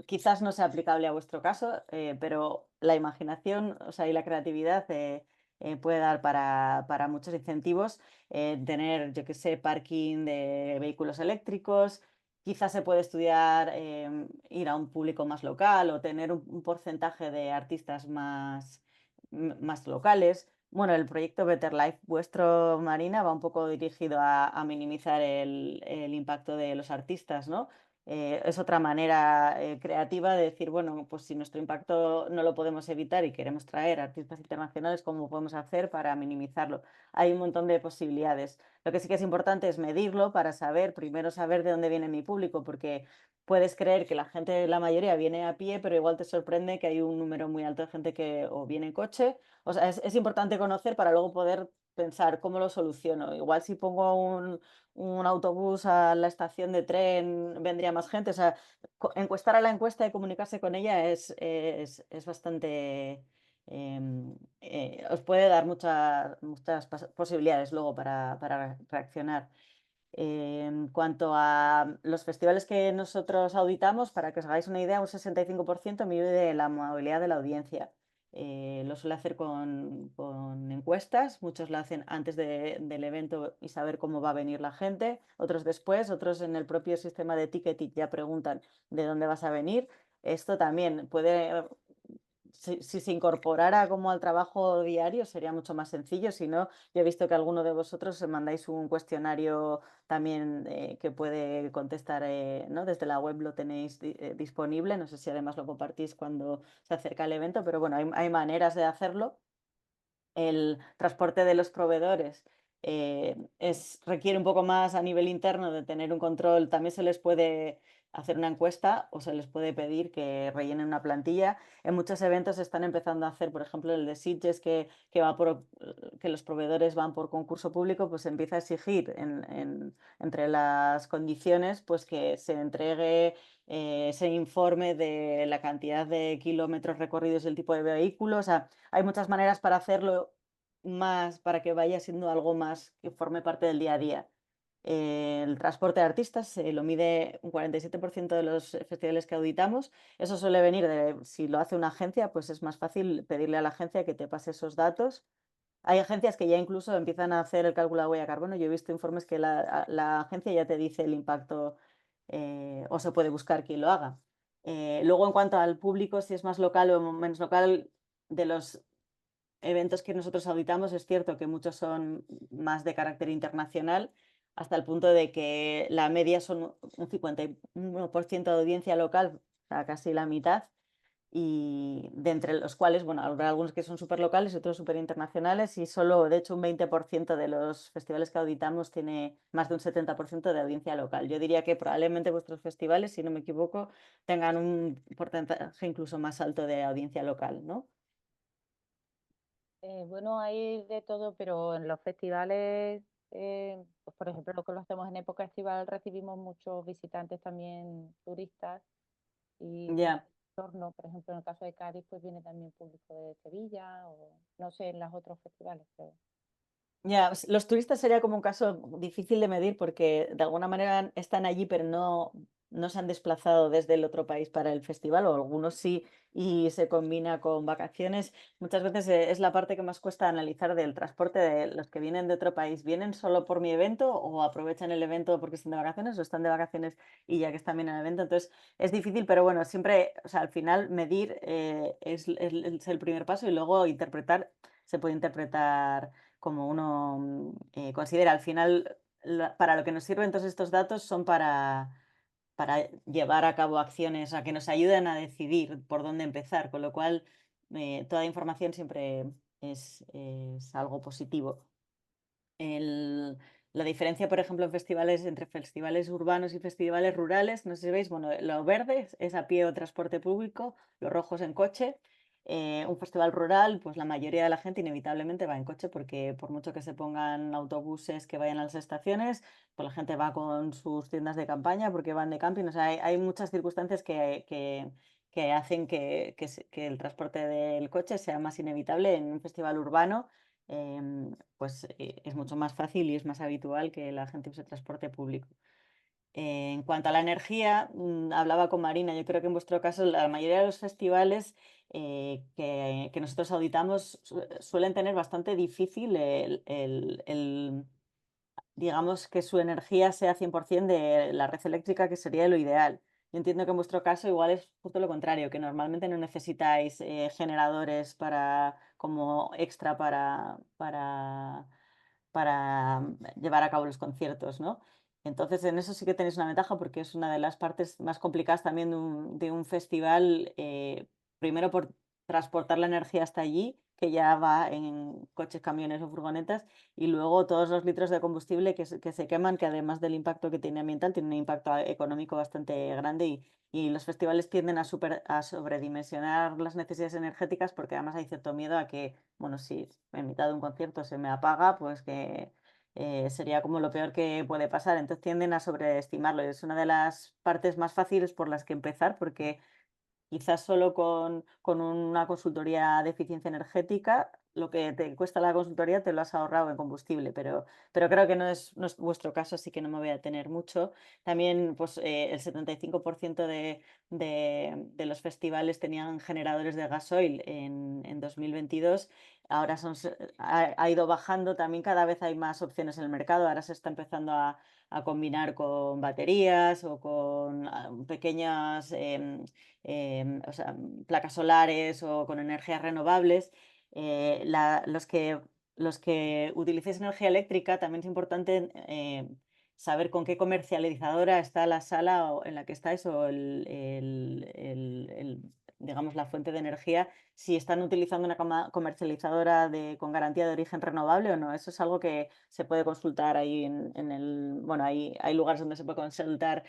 quizás no sea aplicable a vuestro caso, pero la imaginación, o sea, y la creatividad puede dar para muchos incentivos, tener, yo qué sé, parking de vehículos eléctricos. Quizás se puede estudiar ir a un público más local o tener un porcentaje de artistas más locales. Bueno, el proyecto Better Life vuestro, Marina, va un poco dirigido a minimizar el impacto de los artistas, ¿no? Es otra manera creativa de decir, bueno, pues si nuestro impacto no lo podemos evitar y queremos traer artistas internacionales, ¿cómo podemos hacer para minimizarlo? Hay un montón de posibilidades. Lo que sí que es importante es medirlo para saber, primero saber de dónde viene mi público, porque puedes creer que la gente, la mayoría viene a pie, pero igual te sorprende que hay un número muy alto de gente que o viene en coche. O sea, es importante conocer para luego poder pensar cómo lo soluciono. Igual si pongo un autobús a la estación de tren, vendría más gente. O sea, encuestar a la encuesta y comunicarse con ella es bastante os puede dar muchas posibilidades luego para reaccionar. En cuanto a los festivales que nosotros auditamos, para que os hagáis una idea, un 65% vive de la movilidad de la audiencia. Lo suele hacer con encuestas, muchos lo hacen antes del evento y saber cómo va a venir la gente, otros después, otros en el propio sistema de ticketing ya preguntan de dónde vas a venir. Esto también puede, si se incorporara como al trabajo diario sería mucho más sencillo. Si no, yo he visto que alguno de vosotros mandáis un cuestionario también que puede contestar, ¿no? Desde la web lo tenéis disponible. No sé si además lo compartís cuando se acerca el evento, pero bueno, hay maneras de hacerlo. el transporte de los proveedores requiere un poco más a nivel interno de tener un control. También se les puede hacer una encuesta o se les puede pedir que rellenen una plantilla. En muchos eventos están empezando a hacer, por ejemplo, el de Sitges, que los proveedores van por concurso público, pues empieza a exigir entre las condiciones pues que se entregue ese informe de la cantidad de kilómetros recorridos y el tipo de vehículo. O sea, hay muchas maneras para hacerlo más, para que vaya siendo algo más que forme parte del día a día. El transporte de artistas se lo mide un 47% de los festivales que auditamos. Eso suele venir de, si lo hace una agencia, pues es más fácil pedirle a la agencia que te pase esos datos. Hay agencias que ya incluso empiezan a hacer el cálculo de huella de carbono. Yo he visto informes que la agencia ya te dice el impacto o se puede buscar quien lo haga. Luego, en cuanto al público, si es más local o menos local, de los eventos que nosotros auditamos, es cierto que muchos son más de carácter internacional, hasta el punto de que la media son un 51% de audiencia local, o sea, casi la mitad, y de entre los cuales, bueno, habrá algunos que son súper locales y otros súper internacionales, y solo, de hecho, un 20% de los festivales que auditamos tiene más de un 70% de audiencia local. Yo diría que probablemente vuestros festivales, si no me equivoco, tengan un porcentaje incluso más alto de audiencia local, ¿no? Bueno, hay de todo, pero en los festivales, pues por ejemplo, lo que lo hacemos en época estival, recibimos muchos visitantes también turistas y del Ya. entorno. Por ejemplo, en el caso de Cádiz, pues viene también público de Sevilla o no sé, en los otros festivales, pero Ya, los turistas sería como un caso difícil de medir porque de alguna manera están allí, pero no se han desplazado desde el otro país para el festival, o algunos sí, y se combina con vacaciones. Muchas veces es la parte que más cuesta analizar del transporte de los que vienen de otro país. ¿Vienen solo por mi evento o aprovechan el evento porque están de vacaciones o están de vacaciones y ya que están bien en el evento? Entonces es difícil, pero bueno, siempre, o sea, al final medir es el primer paso y luego interpretar, se puede interpretar como uno considera. Al final, para lo que nos sirven todos estos datos son para llevar a cabo acciones a que nos ayuden a decidir por dónde empezar, con lo cual toda información siempre es algo positivo. La diferencia, por ejemplo, en festivales entre festivales urbanos y festivales rurales, no sé si veis, bueno, lo verde es a pie o transporte público, lo rojo es en coche. Un festival rural, pues la mayoría de la gente inevitablemente va en coche porque por mucho que se pongan autobuses que vayan a las estaciones, pues la gente va con sus tiendas de campaña porque van de camping. O sea, hay muchas circunstancias que hacen que el transporte del coche sea más inevitable en un festival urbano. Pues es mucho más fácil y es más habitual que la gente use transporte público. En cuanto a la energía, hablaba con Marina, yo creo que en vuestro caso la mayoría de los festivales que nosotros auditamos suelen tener bastante difícil digamos, que su energía sea 100% de la red eléctrica, que sería lo ideal. Yo entiendo que en vuestro caso igual es justo lo contrario, que normalmente no necesitáis generadores como extra para llevar a cabo los conciertos, ¿no? Entonces, en eso sí que tenéis una ventaja porque es una de las partes más complicadas también de un festival, primero por transportar la energía hasta allí, que ya va en coches, camiones o furgonetas, y luego todos los litros de combustible que se queman, que además del impacto que tiene ambiental, tiene un impacto económico bastante grande y los festivales tienden a sobredimensionar las necesidades energéticas porque además hay cierto miedo a que, bueno, si en mitad de un concierto se me apaga, pues que sería como lo peor que puede pasar. Entonces tienden a sobreestimarlo y es una de las partes más fáciles por las que empezar porque quizás solo con una consultoría de eficiencia energética, lo que te cuesta la consultoría te lo has ahorrado en combustible, pero creo que no es vuestro caso, así que no me voy a tener mucho. También pues, el 75% de los festivales tenían generadores de gasoil en 2022. Ahora ha ido bajando, también cada vez hay más opciones en el mercado, ahora se está empezando a combinar con baterías o con pequeñas o sea, placas solares o con energías renovables. Los que utilicéis energía eléctrica, también es importante saber con qué comercializadora está la sala en la que estáis o digamos, la fuente de energía, si están utilizando una comercializadora con garantía de origen renovable o no. Eso es algo que se puede consultar ahí bueno, hay lugares donde se puede consultar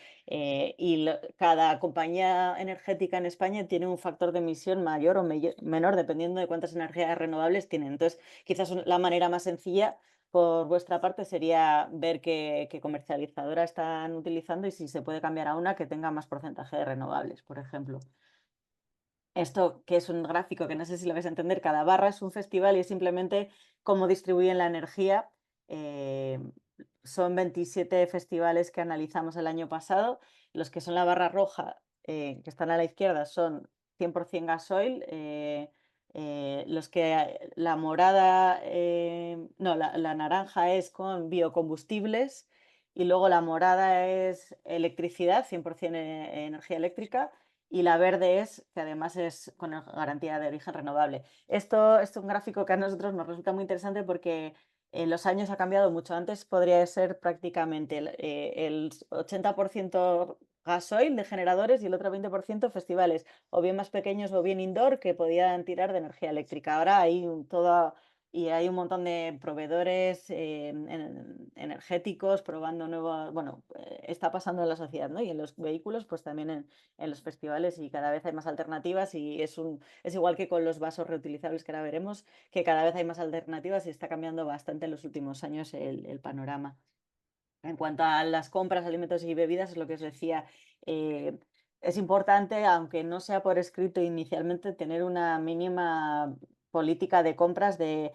cada compañía energética en España tiene un factor de emisión mayor o menor dependiendo de cuántas energías renovables tienen. Entonces, quizás la manera más sencilla por vuestra parte sería ver qué comercializadora están utilizando y si se puede cambiar a una que tenga más porcentaje de renovables, por ejemplo. Esto que es un gráfico que no sé si lo vais a entender, cada barra es un festival y es simplemente cómo distribuyen la energía. Son 27 festivales que analizamos el año pasado. Los que son la barra roja, que están a la izquierda, son 100% gasoil. Los que la morada, no, la naranja es con biocombustibles y luego la morada es electricidad, 100% energía eléctrica y la verde es, que además es con garantía de origen renovable. Esto es un gráfico que a nosotros nos resulta muy interesante porque en los años ha cambiado mucho. Antes podría ser prácticamente el 80% gasoil de generadores y el otro 20% festivales, o bien más pequeños o bien indoor, que podían tirar de energía eléctrica. Ahora hay hay un montón de proveedores energéticos probando nuevos, bueno, está pasando en la sociedad, ¿no? Y en los vehículos, pues también en los festivales y cada vez hay más alternativas y es igual que con los vasos reutilizables que ahora veremos, que cada vez hay más alternativas y está cambiando bastante en los últimos años el panorama. En cuanto a las compras, alimentos y bebidas, es lo que os decía, es importante, aunque no sea por escrito inicialmente, tener una mínima política de compras de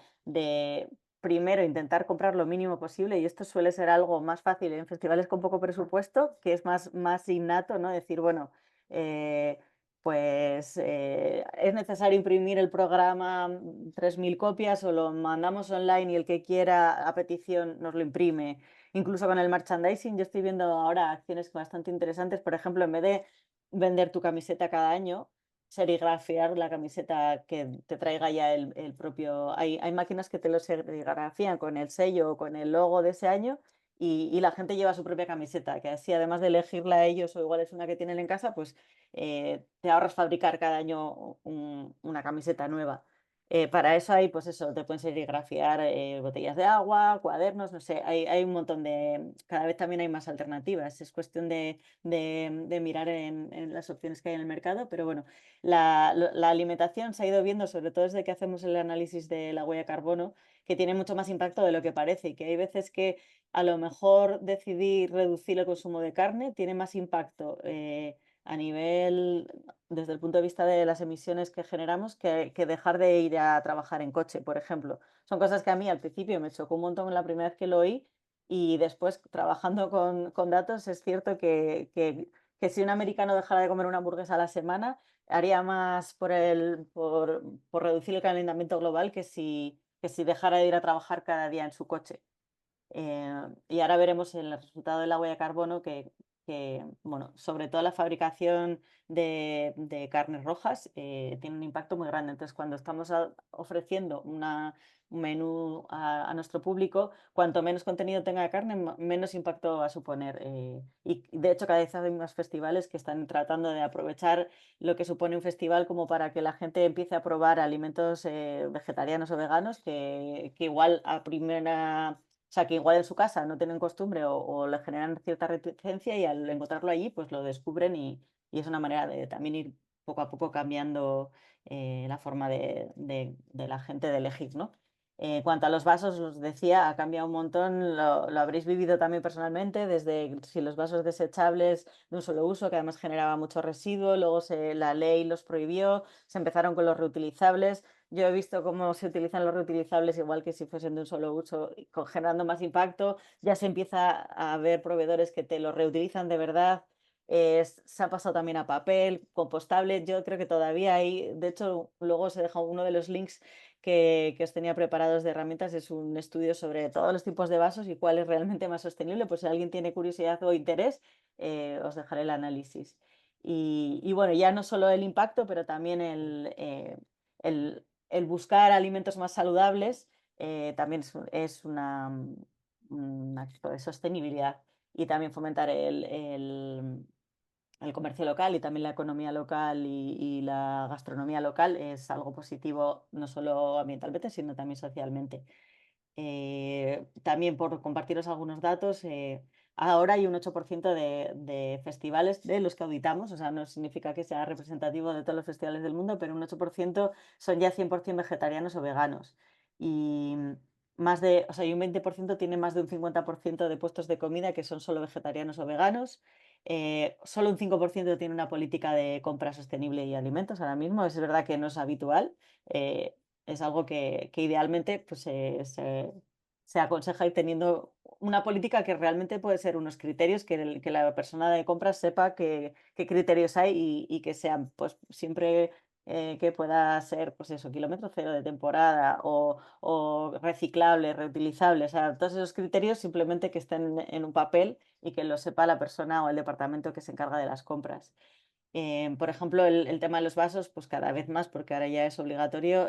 primero intentar comprar lo mínimo posible y esto suele ser algo más fácil en festivales con poco presupuesto, que es más innato, ¿no? Decir, bueno, pues es necesario imprimir el programa 3.000 copias o lo mandamos online y el que quiera a petición nos lo imprime. Incluso con el merchandising, yo estoy viendo ahora acciones bastante interesantes. Por ejemplo, en vez de vender tu camiseta cada año, serigrafiar la camiseta que te traiga ya el propio. Hay máquinas que te lo serigrafían con el sello o con el logo de ese año y la gente lleva su propia camiseta, que así además de elegirla a ellos o igual es una que tienen en casa, pues te ahorras fabricar cada año una camiseta nueva. Para eso hay, pues eso, te pueden serigrafiar botellas de agua, cuadernos, no sé, hay un montón cada vez también hay más alternativas, es cuestión de mirar en las opciones que hay en el mercado, pero bueno, la alimentación se ha ido viendo, sobre todo desde que hacemos el análisis de la huella de carbono, que tiene mucho más impacto de lo que parece y que hay veces que a lo mejor decidir reducir el consumo de carne tiene más impacto a nivel, desde el punto de vista de las emisiones que generamos, que dejar de ir a trabajar en coche, por ejemplo. Son cosas que a mí al principio me chocó un montón la primera vez que lo oí y después trabajando con datos es cierto que si un americano dejara de comer una hamburguesa a la semana, haría más por reducir el calentamiento global que si dejara de ir a trabajar cada día en su coche. Y ahora veremos el resultado de la huella de carbono bueno, sobre todo la fabricación de carnes rojas tiene un impacto muy grande. Entonces, cuando estamos ofreciendo un menú a nuestro público, cuanto menos contenido tenga de carne, menos impacto va a suponer. Y de hecho, cada vez hay más festivales que están tratando de aprovechar lo que supone un festival como para que la gente empiece a probar alimentos vegetarianos o veganos que igual a primera o sea, que igual en su casa no tienen costumbre o le generan cierta reticencia y al encontrarlo allí, pues lo descubren y es una manera de también ir poco a poco cambiando la forma de la gente de elegir, ¿no? En cuanto a los vasos, os decía, ha cambiado un montón, lo habréis vivido también personalmente, desde si los vasos desechables de un solo uso, que además generaba mucho residuo, luego la ley los prohibió, se empezaron con los reutilizables. Yo he visto cómo se utilizan los reutilizables igual que si fuesen de un solo uso, generando más impacto. Ya se empieza a ver proveedores que te lo reutilizan de verdad. Se ha pasado también a papel, compostable. Yo creo que todavía hay, de hecho, luego os he dejado uno de los links que os tenía preparados de herramientas. Es un estudio sobre todos los tipos de vasos y cuál es realmente más sostenible. Pues si alguien tiene curiosidad o interés, os dejaré el análisis. Y bueno, ya no solo el impacto, pero también el buscar alimentos más saludables también es un acto de sostenibilidad. y también fomentar el comercio local y también la economía local y la gastronomía local es algo positivo, no solo ambientalmente, sino también socialmente. También por compartiros algunos datos, ahora hay un 8% de festivales de los que auditamos, o sea, no significa que sea representativo de todos los festivales del mundo, pero un 8% son ya 100% vegetarianos o veganos. Y o sea, y un 20% tiene más de un 50% de puestos de comida que son solo vegetarianos o veganos. Solo un 5% tiene una política de compra sostenible y alimentos ahora mismo. Es verdad que no es habitual. eh, es algo que idealmente pues, se aconseja ir teniendo una política que realmente puede ser unos criterios que la persona de compras sepa qué criterios hay y que sean pues siempre que pueda ser pues eso, kilómetro cero de temporada o reciclable, reutilizable, o sea, todos esos criterios simplemente que estén en un papel y que lo sepa la persona o el departamento que se encarga de las compras. Por ejemplo, el tema de los vasos, pues cada vez más, porque ahora ya es obligatorio,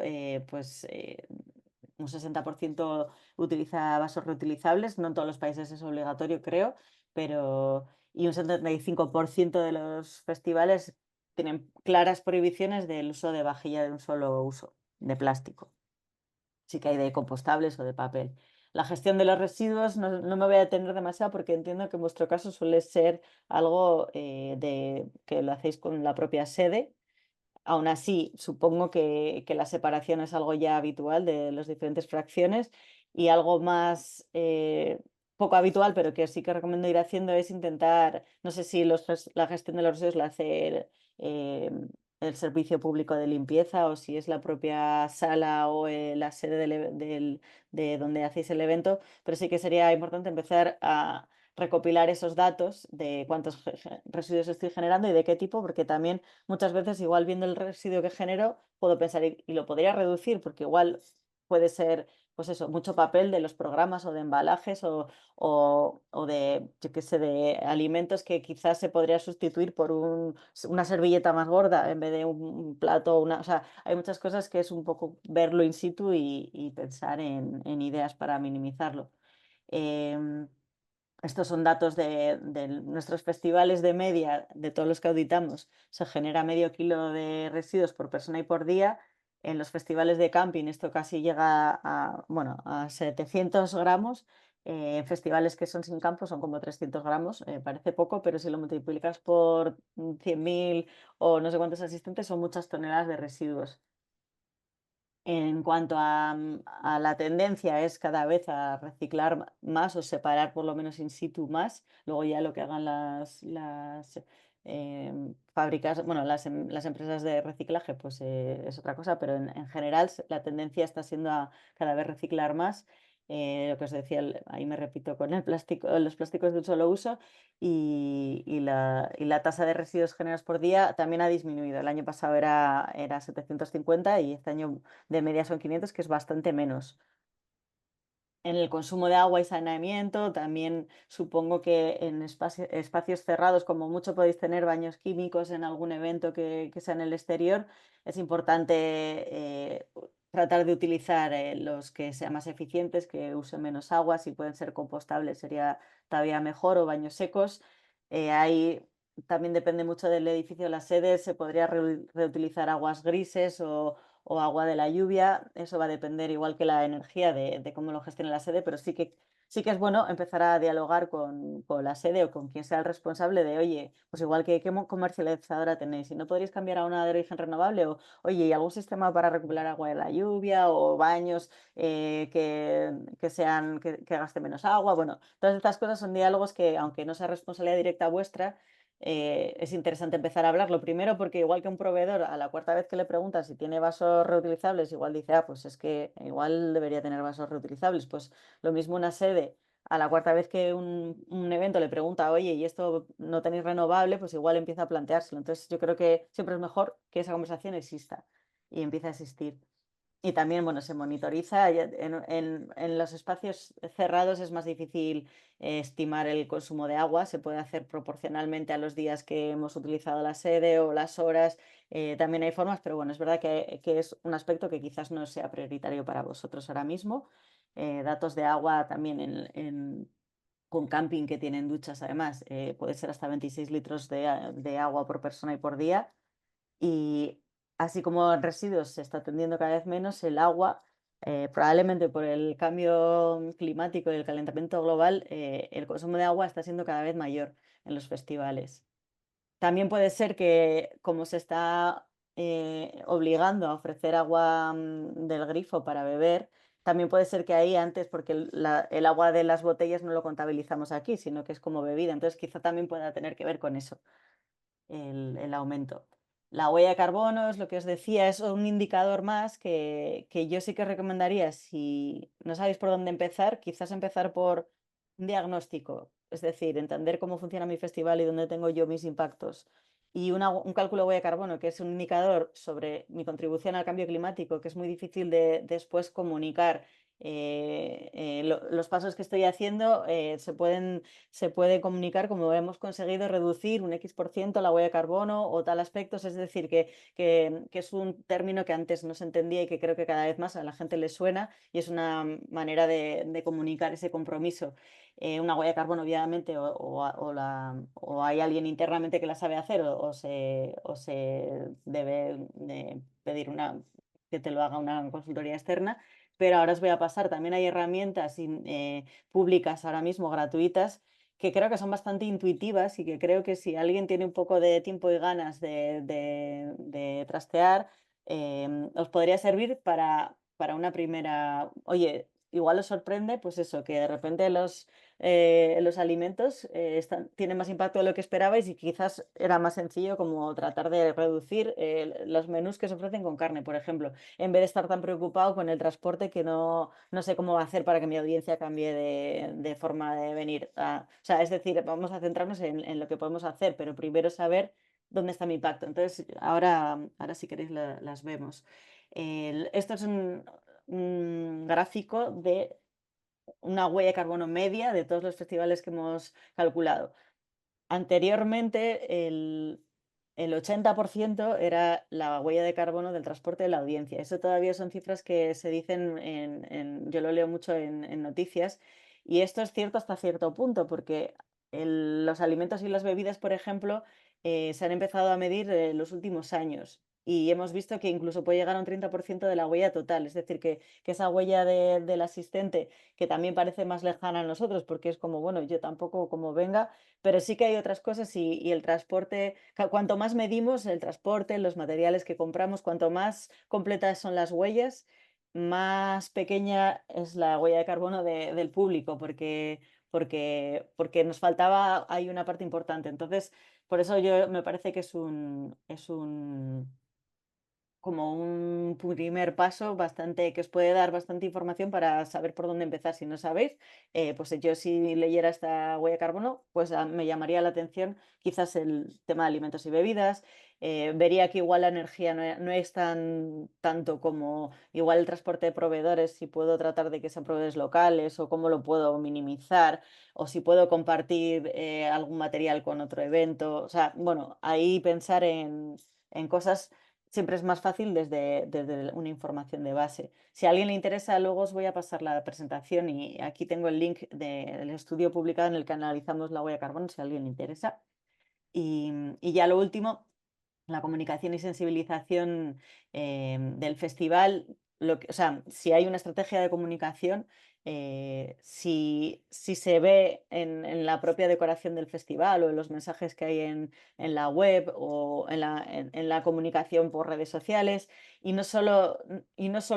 un 60% utiliza vasos reutilizables, no en todos los países es obligatorio, creo, pero y un 75% de los festivales tienen claras prohibiciones del uso de vajilla de un solo uso, de plástico. Sí que hay de compostables o de papel. La gestión de los residuos no me voy a detener demasiado porque entiendo que en vuestro caso suele ser algo que lo hacéis con la propia sede. Aún así, supongo que la separación es algo ya habitual de las diferentes fracciones y algo más poco habitual, pero que sí que recomiendo ir haciendo es intentar, no sé si la gestión de los residuos la hace eh, el servicio público de limpieza o si es la propia sala o la sede de donde hacéis el evento, pero sí que sería importante empezar a recopilar esos datos de cuántos residuos estoy generando y de qué tipo, porque también muchas veces igual viendo el residuo que genero puedo pensar y lo podría reducir porque igual puede ser pues eso, mucho papel de los programas o de embalajes o de, yo qué sé, de alimentos que quizás se podría sustituir por una servilleta más gorda en vez de un plato, o sea, hay muchas cosas que es un poco verlo in situ y pensar en ideas para minimizarlo. Em, Estos son datos de nuestros festivales de media, de todos los que auditamos. Se genera medio kilo de residuos por persona y por día. En los festivales de camping esto casi llega bueno, a 700 gramos. En festivales que son sin campo son como 300 gramos. Parece poco, pero si lo multiplicas por 100.000 o no sé cuántos asistentes, son muchas toneladas de residuos. En cuanto a la tendencia es cada vez a reciclar más o separar por lo menos in situ más. Luego ya lo que hagan las fábricas, bueno, las empresas de reciclaje, pues es otra cosa, pero en general la tendencia está siendo a cada vez reciclar más. Lo que os decía, ahí me repito con el plástico, los plásticos de un solo uso y la tasa de residuos generados por día también ha disminuido. El año pasado era 750 y este año de media son 500, que es bastante menos. En el consumo de agua y saneamiento, también supongo que en espacios cerrados, como mucho podéis tener baños químicos en algún evento que sea en el exterior, es importante tratar de utilizar los que sean más eficientes, que usen menos agua, si pueden ser compostables sería todavía mejor, o baños secos. Ahí también depende mucho del edificio, la sede, se podría reutilizar aguas grises o agua de la lluvia. Eso va a depender igual que la energía de cómo lo gestione la sede, pero sí que es bueno empezar a dialogar con la sede o con quien sea el responsable de, oye, pues igual que qué comercializadora tenéis, si no podríais cambiar a una de origen renovable o, oye, ¿y algún sistema para recuperar agua de la lluvia o baños que gasten menos agua? Bueno, todas estas cosas son diálogos que, aunque no sea responsabilidad directa vuestra, es interesante empezar a hablarlo. Primero, porque igual que un proveedor, a la cuarta vez que le preguntas si tiene vasos reutilizables, igual dice, ah, pues es que igual debería tener vasos reutilizables. Pues lo mismo una sede, a la cuarta vez que un evento le pregunta, oye, ¿y esto no tenéis renovable? Pues igual empieza a planteárselo. Entonces, yo creo que siempre es mejor que esa conversación exista y empiece a existir. Y también, bueno, se monitoriza. En los espacios cerrados es más difícil estimar el consumo de agua. Se puede hacer proporcionalmente a los días que hemos utilizado la sede o las horas. También hay formas, pero bueno, es verdad que es un aspecto que quizás no sea prioritario para vosotros ahora mismo. Datos de agua también con camping que tienen duchas además, puede ser hasta 26 litros de agua por persona y por día. Y así como en residuos se está tendiendo cada vez menos, el agua, probablemente por el cambio climático y el calentamiento global, el consumo de agua está siendo cada vez mayor en los festivales. También puede ser que como se está obligando a ofrecer agua del grifo para beber, también puede ser que ahí antes, porque el agua de las botellas no lo contabilizamos aquí, sino que es como bebida, entonces quizá también pueda tener que ver con eso el aumento. La huella de carbono es lo que os decía, es un indicador más que yo sí que recomendaría si no sabéis por dónde empezar, quizás empezar por un diagnóstico, es decir, entender cómo funciona mi festival y dónde tengo yo mis impactos. Y un cálculo de huella de carbono, que es un indicador sobre mi contribución al cambio climático, que es muy difícil de después comunicar. Los pasos que estoy haciendo se puede comunicar como hemos conseguido reducir un X% la huella de carbono o tal aspectos, es decir, que es un término que antes no se entendía y que creo que cada vez más a la gente le suena y es una manera de comunicar ese compromiso. Una huella de carbono, obviamente, o hay alguien internamente que la sabe hacer o se debe de pedir que te lo haga una consultoría externa. Pero ahora os voy a pasar, también hay herramientas públicas ahora mismo gratuitas que creo que son bastante intuitivas y que creo que si alguien tiene un poco de tiempo y ganas de trastear, os podría servir para una primera. Oye, igual os sorprende, pues eso, que de repente los alimentos tienen más impacto de lo que esperabais y quizás era más sencillo como tratar de reducir los menús que se ofrecen con carne, por ejemplo, en vez de estar tan preocupado con el transporte que no sé cómo va a hacer para que mi audiencia cambie de forma de venir. O sea, es decir, vamos a centrarnos en lo que podemos hacer, pero primero saber dónde está mi impacto. Entonces, ahora si queréis las vemos. Esto es un gráfico de una huella de carbono media de todos los festivales que hemos calculado. Anteriormente, el 80% era la huella de carbono del transporte de la audiencia. Eso todavía son cifras que se dicen yo lo leo mucho en noticias, y esto es cierto hasta cierto punto, porque los alimentos y las bebidas, por ejemplo, se han empezado a medir en los últimos años. Y hemos visto que incluso puede llegar a un 30% de la huella total, es decir, que esa huella del asistente, que también parece más lejana a nosotros, porque es como, bueno, yo tampoco como venga, pero sí que hay otras cosas y el transporte, cuanto más medimos el transporte, los materiales que compramos, cuanto más completas son las huellas, más pequeña es la huella de carbono del público, porque nos faltaba, hay una parte importante. Entonces, por eso yo me parece que es un como un primer paso bastante que os puede dar bastante información para saber por dónde empezar. Si no sabéis, pues yo si leyera esta huella de carbono, pues me llamaría la atención quizás el tema de alimentos y bebidas. Vería que igual la energía no es tanto como igual el transporte de proveedores, si puedo tratar de que sean proveedores locales o cómo lo puedo minimizar o si puedo compartir algún material con otro evento. O sea, bueno, ahí pensar en cosas siempre es más fácil desde una información de base. Si a alguien le interesa, luego os voy a pasar la presentación y aquí tengo el link del estudio publicado en el que analizamos la huella de carbono, si a alguien le interesa. Y ya lo último, la comunicación y sensibilización del festival, o sea, si hay una estrategia de comunicación, si se ve en la propia decoración del festival o en los mensajes que hay en la web o en la comunicación por redes sociales, y no solo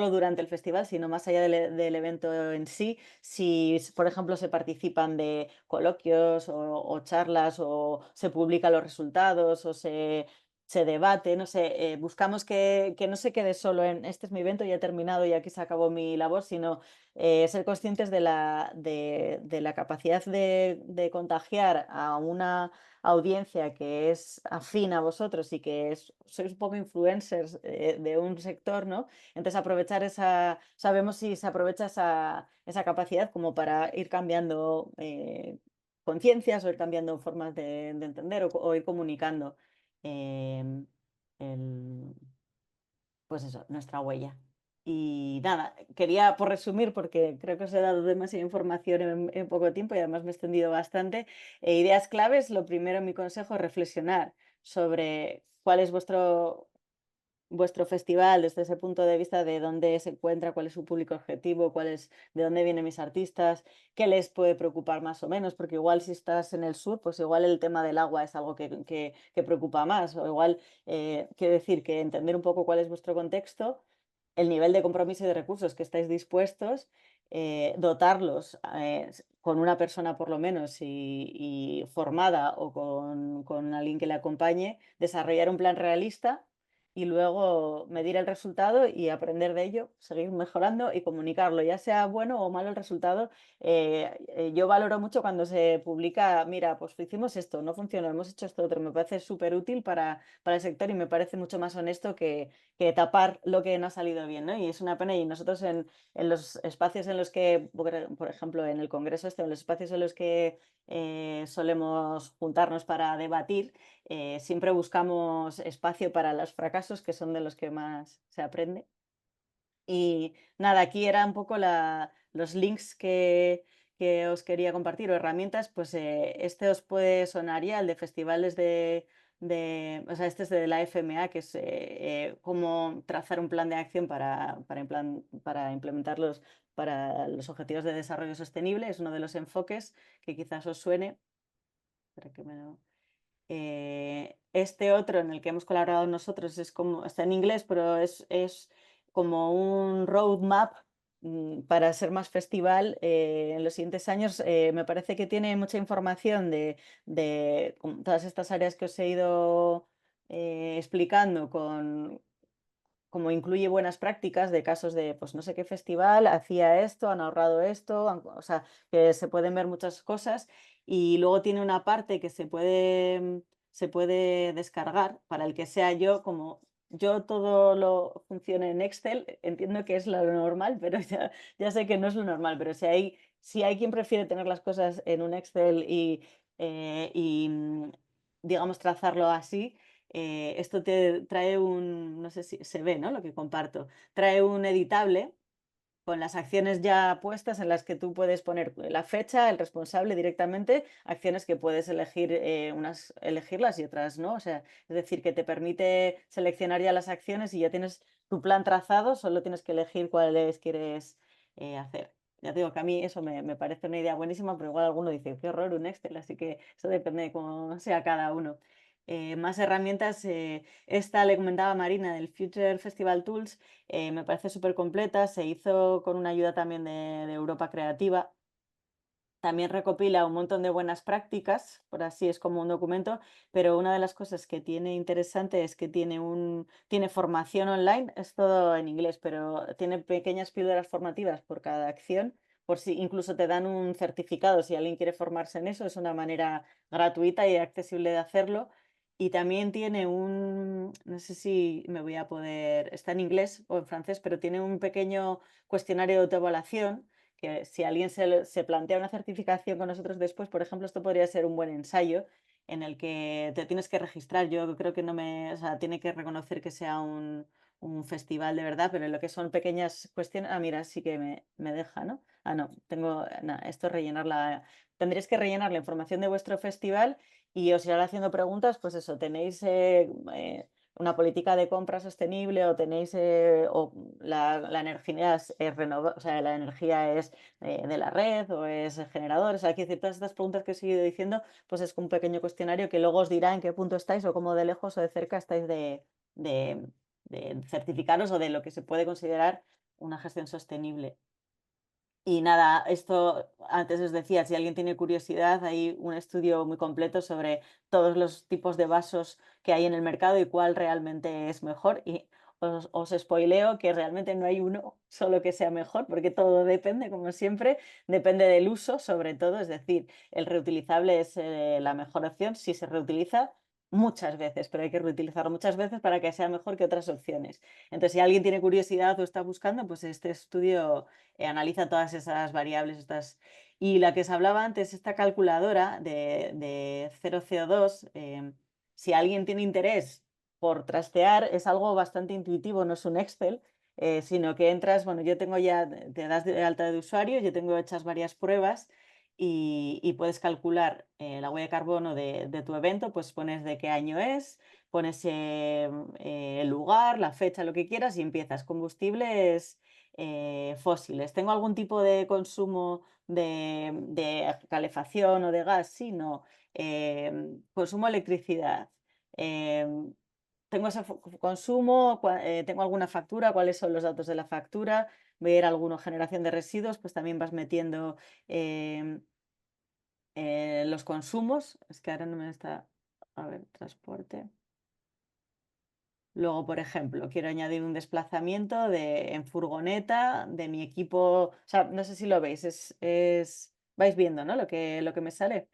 durante el festival, sino más allá del evento en sí, si, por ejemplo, se participan de coloquios o charlas o se publican los resultados o se debate, no sé, buscamos que no se quede solo en este es mi evento, ya he terminado y aquí se acabó mi labor, sino ser conscientes de la capacidad de contagiar a una audiencia que es afín a vosotros y que sois un poco influencers de un sector, ¿no? Entonces aprovechar sabemos si se aprovecha esa capacidad como para ir cambiando conciencias o ir cambiando formas de entender o ir comunicando em, el- pues eso, nuestra huella. Y nada, quería por resumir, porque creo que os he dado demasiada información en poco tiempo y además me he extendido bastante. Ideas claves, lo primero, mi consejo es reflexionar sobre cuál es vuestro festival desde ese punto de vista de dónde se encuentra, cuál es su público objetivo, de dónde vienen mis artistas, qué les puede preocupar más o menos, porque igual si estás en el sur, pues igual el tema del agua es algo que preocupa más, o igual quiero decir que entender un poco cuál es vuestro contexto, el nivel de compromiso y de recursos que estáis dispuestos, dotarlos con una persona por lo menos y formada o con alguien que le acompañe, desarrollar un plan realista y luego medir el resultado y aprender de ello, seguir mejorando y comunicarlo, ya sea bueno o malo el resultado. Yo valoro mucho cuando se publica, mira, pues hicimos esto, no funcionó, hemos hecho esto otro, me parece súper útil para el sector y me parece mucho más honesto que tapar lo que no ha salido bien, ¿no? Y es una pena y nosotros en los espacios en los que, por ejemplo, en el Congreso en los espacios en los que solemos juntarnos para debatir, siempre buscamos espacio para los fracasos, que son de los que más se aprende. Y nada, aquí era un poco los links que os quería compartir o herramientas, pues este os puede sonar ya, el de festivales o sea, este es de la FMA, que es cómo trazar un plan de acción para implementarlos para los objetivos de desarrollo sostenible, es uno de los enfoques que quizás os suene. Espera que me lo... Este otro en el que hemos colaborado nosotros está en inglés, pero es como un roadmap para ser más festival en los siguientes años. Me parece que tiene mucha información de todas estas áreas que os he ido explicando como incluye buenas prácticas de casos de, pues no sé qué festival, hacía esto, han ahorrado esto, o sea, que se pueden ver muchas cosas y luego tiene una parte que se puede descargar para el que sea yo, como yo todo lo funciona en Excel, entiendo que es lo normal, pero ya sé que no es lo normal, pero si hay quien prefiere tener las cosas en un Excel y digamos, trazarlo así. Esto te trae no sé si se ve, ¿no? Lo que comparto. Trae un editable con las acciones ya puestas en las que tú puedes poner la fecha, el responsable directamente, acciones que puedes elegir, unas elegirlas y otras no. O sea, es decir, que te permite seleccionar ya las acciones y ya tienes tu plan trazado, solo tienes que elegir cuáles quieres hacer. Ya te digo que a mí eso me parece una idea buenísima, pero igual alguno dice, qué horror un Excel, así que eso depende de cómo sea cada uno. Más herramientas, esta le comentaba a Marina del Future Festival Tools, me parece súper completa, se hizo con una ayuda también de Europa Creativa. También recopila un montón de buenas prácticas, por así es como un documento, pero una de las cosas que tiene interesante es que tiene formación online, es todo en inglés, pero tiene pequeñas píldoras formativas por cada acción, por si incluso te dan un certificado si alguien quiere formarse en eso, es una manera gratuita y accesible de hacerlo. Y también tiene no sé si me voy a poder, está en inglés o en francés, pero tiene un pequeño cuestionario de autoevaluación que si alguien se plantea una certificación con nosotros después, por ejemplo, esto podría ser un buen ensayo en el que te tienes que registrar. Yo creo que o sea, tiene que reconocer que sea un festival de verdad, pero en lo que son pequeñas cuestiones, mira, sí que me deja, ¿no? No, esto es tendréis que rellenar la información de vuestro festival y os irán haciendo preguntas, pues eso, tenéis una política de compra sostenible o tenéis o la energía o sea, la energía es de la red o es generador. O sea, quiero decir, todas estas preguntas que he seguido diciendo, pues es un pequeño cuestionario que luego os dirá en qué punto estáis o cómo de lejos o de cerca estáis de, de certificaros o de lo que se puede considerar una gestión sostenible. Y nada, esto antes os decía, si alguien tiene curiosidad, hay un estudio muy completo sobre todos los tipos de vasos que hay en el mercado y cuál realmente es mejor. Y os spoileo que realmente no hay uno solo que sea mejor, porque todo depende, como siempre, depende del uso, sobre todo. Es decir, el reutilizable es la mejor opción si se reutiliza muchas veces, pero hay que reutilizarlo muchas veces para que sea mejor que otras opciones. Entonces, si alguien tiene curiosidad o está buscando, pues este estudio analiza todas esas variables. Y la que os hablaba antes, esta calculadora de 0CO2, si alguien tiene interés por trastear, es algo bastante intuitivo, no es un Excel. sino que entras, bueno, yo tengo ya, te das de alta de usuario, yo tengo hechas varias pruebas y puedes calcular la huella de carbono de tu evento, pues pones de qué año es, pones el lugar, la fecha, lo que quieras y empiezas. Combustibles fósiles. ¿Tengo algún tipo de consumo de calefacción o de gas? Sí, no. Consumo electricidad. Em, tengo ese consumo, tengo alguna factura, cuáles son los datos de la factura, ver alguna generación de residuos, pues también vas metiendo em, los consumos. Es que ahora no me está, a ver, transporte. Luego, por ejemplo, quiero añadir un desplazamiento en furgoneta de mi equipo. O sea, no sé si lo veis, vais viendo, ¿no? Lo que me sale.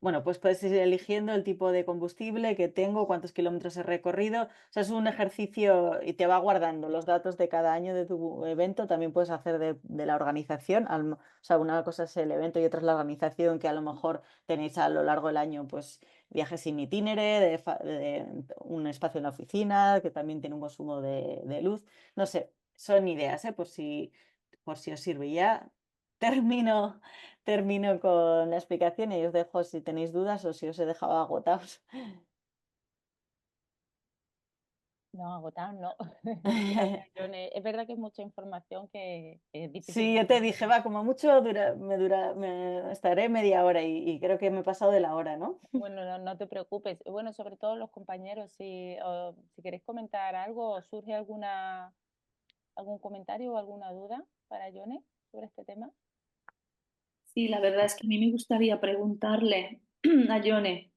Bueno, pues puedes ir eligiendo el tipo de combustible que tengo, cuántos kilómetros he recorrido. O sea, es un ejercicio y te va guardando los datos de cada año de tu evento. También puedes hacer de la organización. O sea, una cosa es el evento y otra es la organización, que a lo mejor tenéis a lo largo del año, pues viajes sin itinere, de un espacio en la oficina, que también tiene un consumo de luz. No sé, son ideas, ¿eh? Por si os sirve. Ya termino. Termino con la explicación y os dejo si tenéis dudas o si os he dejado agotados. No, agotar, no. Gracias, Yone. Es verdad que es mucha información que es difícil Sí, de yo te entender. dije, va, como mucho estaré media hora y creo que me he pasado de la hora, ¿no? Bueno, no te preocupes. Bueno, sobre todo los compañeros, si queréis comentar algo o surge algún comentario o alguna duda para Yone sobre este tema. Sí, la verdad es que a mí me gustaría preguntarle a Yone,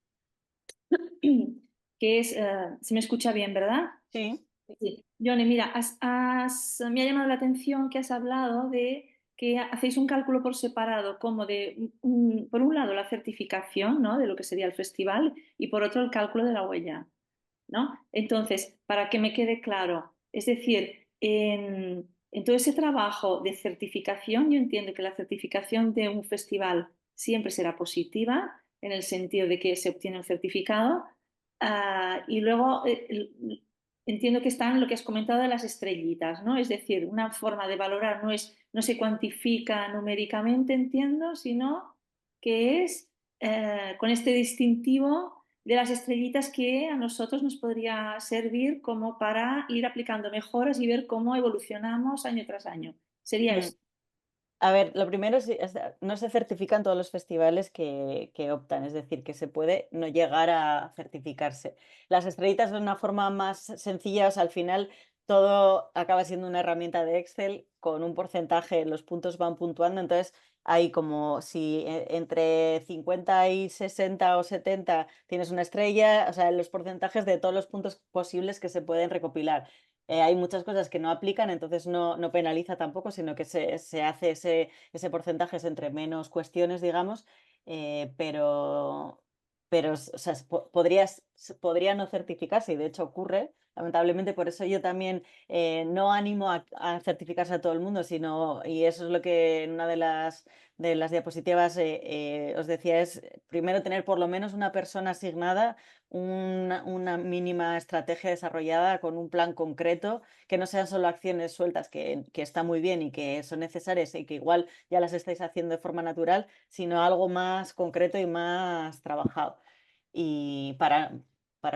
que es, se me escucha bien, ¿verdad? Sí. Sí. Yone, mira, me ha llamado la atención que has hablado de que hacéis un cálculo por separado, como de, por un lado, la certificación, ¿no? De lo que sería el festival y por otro, el cálculo de la huella, ¿no? Entonces, para que me quede claro, es decir, en todo ese trabajo de certificación, yo entiendo que la certificación de un festival siempre será positiva, en el sentido de que se obtiene un certificado, y luego entiendo que están lo que has comentado de las estrellitas, ¿no? Es decir, una forma de valorar no se cuantifica numéricamente, entiendo, sino que es con este distintivo de las estrellitas que a nosotros nos podría servir como para ir aplicando mejoras y ver cómo evolucionamos año tras año. Sería Mm. esto. A ver, lo primero no se certifican todos los festivales que optan, es decir, que se puede no llegar a certificarse. Las estrellitas de una forma más sencilla, o sea, al final todo acaba siendo una herramienta de Excel con un porcentaje, los puntos van puntuando, entonces hay como si entre 50 y 60 o 70 tienes una estrella, o sea, los porcentajes de todos los puntos posibles que se pueden recopilar. Hay muchas cosas que no aplican, entonces no penaliza tampoco, sino que se hace ese porcentaje es entre menos cuestiones, digamos, pero o sea, podría no certificarse y de hecho ocurre. Lamentablemente, por eso yo también no animo a certificarse a todo el mundo, y eso es lo que en una de las diapositivas os decía, es primero tener por lo menos una persona asignada, una mínima estrategia desarrollada con un plan concreto, que no sean solo acciones sueltas, que está muy bien y que son necesarias y que igual ya las estáis haciendo de forma natural, sino algo más concreto y más trabajado. Y para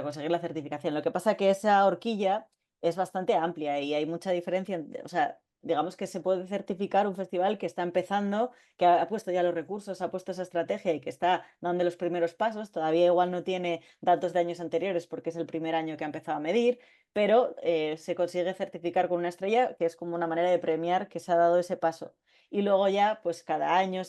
conseguir la certificación. Lo que pasa es que esa horquilla es bastante amplia y hay mucha diferencia. O sea, digamos que se puede certificar un festival que está empezando, que ha puesto ya los recursos, ha puesto esa estrategia y que está dando los primeros pasos. Todavía igual no tiene datos de años anteriores porque es el primer año que ha empezado a medir, pero se consigue certificar con una estrella, que es como una manera de premiar que se ha dado ese paso. Y luego ya, pues cada año,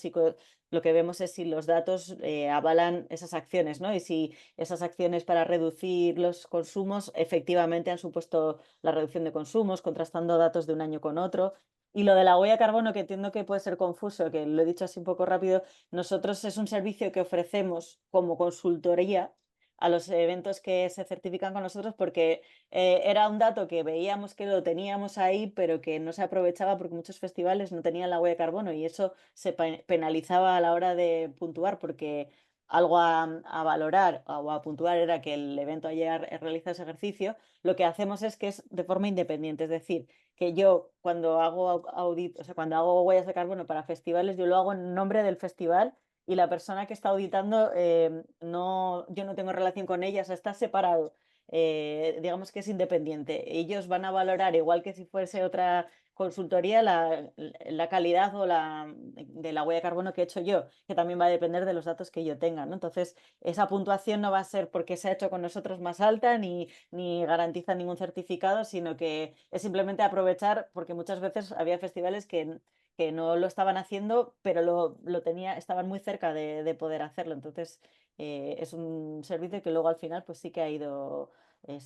lo que vemos es si los datos avalan esas acciones, ¿no? Y si esas acciones para reducir los consumos efectivamente han supuesto la reducción de consumos, contrastando datos de un año con otro. Y lo de la huella de carbono, que entiendo que puede ser confuso, que lo he dicho así un poco rápido, nosotros es un servicio que ofrecemos como consultoría a los eventos que se certifican con nosotros porque era un dato que veíamos que lo teníamos ahí, pero que no se aprovechaba porque muchos festivales no tenían la huella de carbono y eso se penalizaba a la hora de puntuar porque algo a valorar o a puntuar era que el evento haya realizado ese ejercicio. Lo que hacemos es que es de forma independiente, es decir, que yo cuando hago audit, o sea, cuando hago huellas de carbono para festivales, yo lo hago en nombre del festival y la persona que está auditando, no, yo no tengo relación con ella, o sea, está separado. Digamos que es independiente. Ellos van a valorar, igual que si fuese otra consultoría, la calidad o de la huella de carbono que he hecho yo, que también va a depender de los datos que yo tenga, ¿no? Entonces, esa puntuación no va a ser porque se ha hecho con nosotros más alta ni garantiza ningún certificado, sino que es simplemente aprovechar, porque muchas veces había festivales que no lo estaban haciendo, pero estaban muy cerca de poder hacerlo. Entonces, es un servicio que luego al final pues sí que ha ido,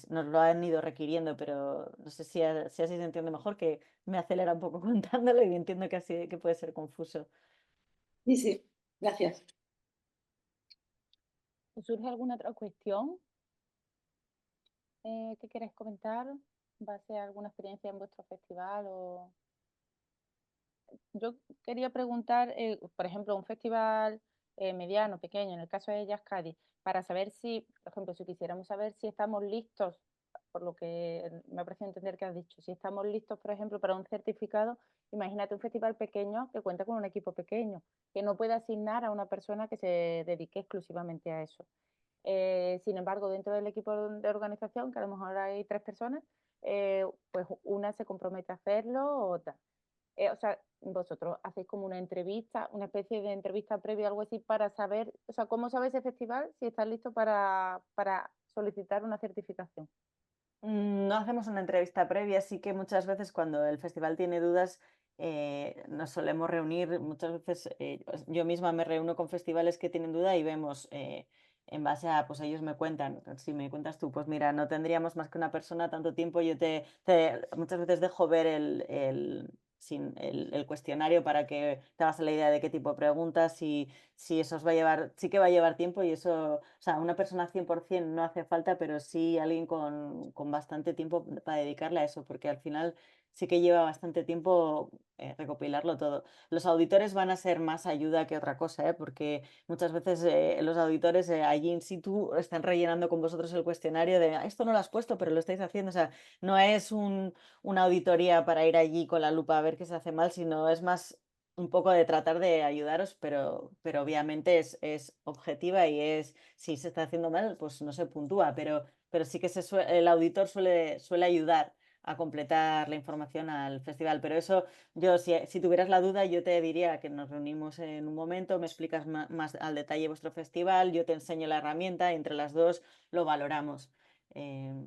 nos lo han ido requiriendo, pero no sé si así se entiende mejor, que me acelera un poco contándolo y entiendo que así que puede ser confuso. Sí, sí, gracias. ¿Os surge alguna otra cuestión que queráis comentar en base a alguna experiencia en vuestro festival? Yo quería preguntar, por ejemplo, un festival mediano, pequeño, en el caso de Jazz Cádiz, para saber si, por ejemplo, si quisiéramos saber si estamos listos, por lo que me ha parecido entender que has dicho, si estamos listos, por ejemplo, para un certificado. Imagínate un festival pequeño que cuenta con un equipo pequeño, que no puede asignar a una persona que se dedique exclusivamente a eso. Sin embargo, dentro del equipo de organización, que a lo mejor hay 3 personas, pues una se compromete a hacerlo o tal. O sea, vosotros hacéis como una entrevista, una especie de entrevista previa, algo así, para saber, o sea, cómo sabe ese festival si está listo para solicitar una certificación. No hacemos una entrevista previa, sí que muchas veces cuando el festival tiene dudas nos solemos reunir, muchas veces yo misma me reúno con festivales que tienen duda y vemos en base a, pues ellos me cuentan, si me cuentas tú, pues mira, no tendríamos más que una persona tanto tiempo, yo muchas veces dejo ver el cuestionario para que te hagas la idea de qué tipo de preguntas, si eso os va a llevar, sí que va a llevar tiempo y eso, o sea, una persona 100% no hace falta, pero sí alguien con bastante tiempo para dedicarle a eso, porque al final sí que lleva bastante tiempo recopilarlo todo. Los auditores van a ser más ayuda que otra cosa, ¿eh? Porque muchas veces los auditores allí in situ están rellenando con vosotros el cuestionario de, "Ah, esto no lo has puesto, pero lo estáis haciendo". O sea, no es una auditoría para ir allí con la lupa a ver qué se hace mal, sino es más un poco de tratar de ayudaros, pero obviamente es objetiva y si se está haciendo mal, pues no se puntúa, pero sí que el auditor suele ayudar a completar la información al festival. Pero eso, si tuvieras la duda, yo te diría que nos reunimos en un momento, me explicas más al detalle vuestro festival, yo te enseño la herramienta y entre las dos lo valoramos. Eh,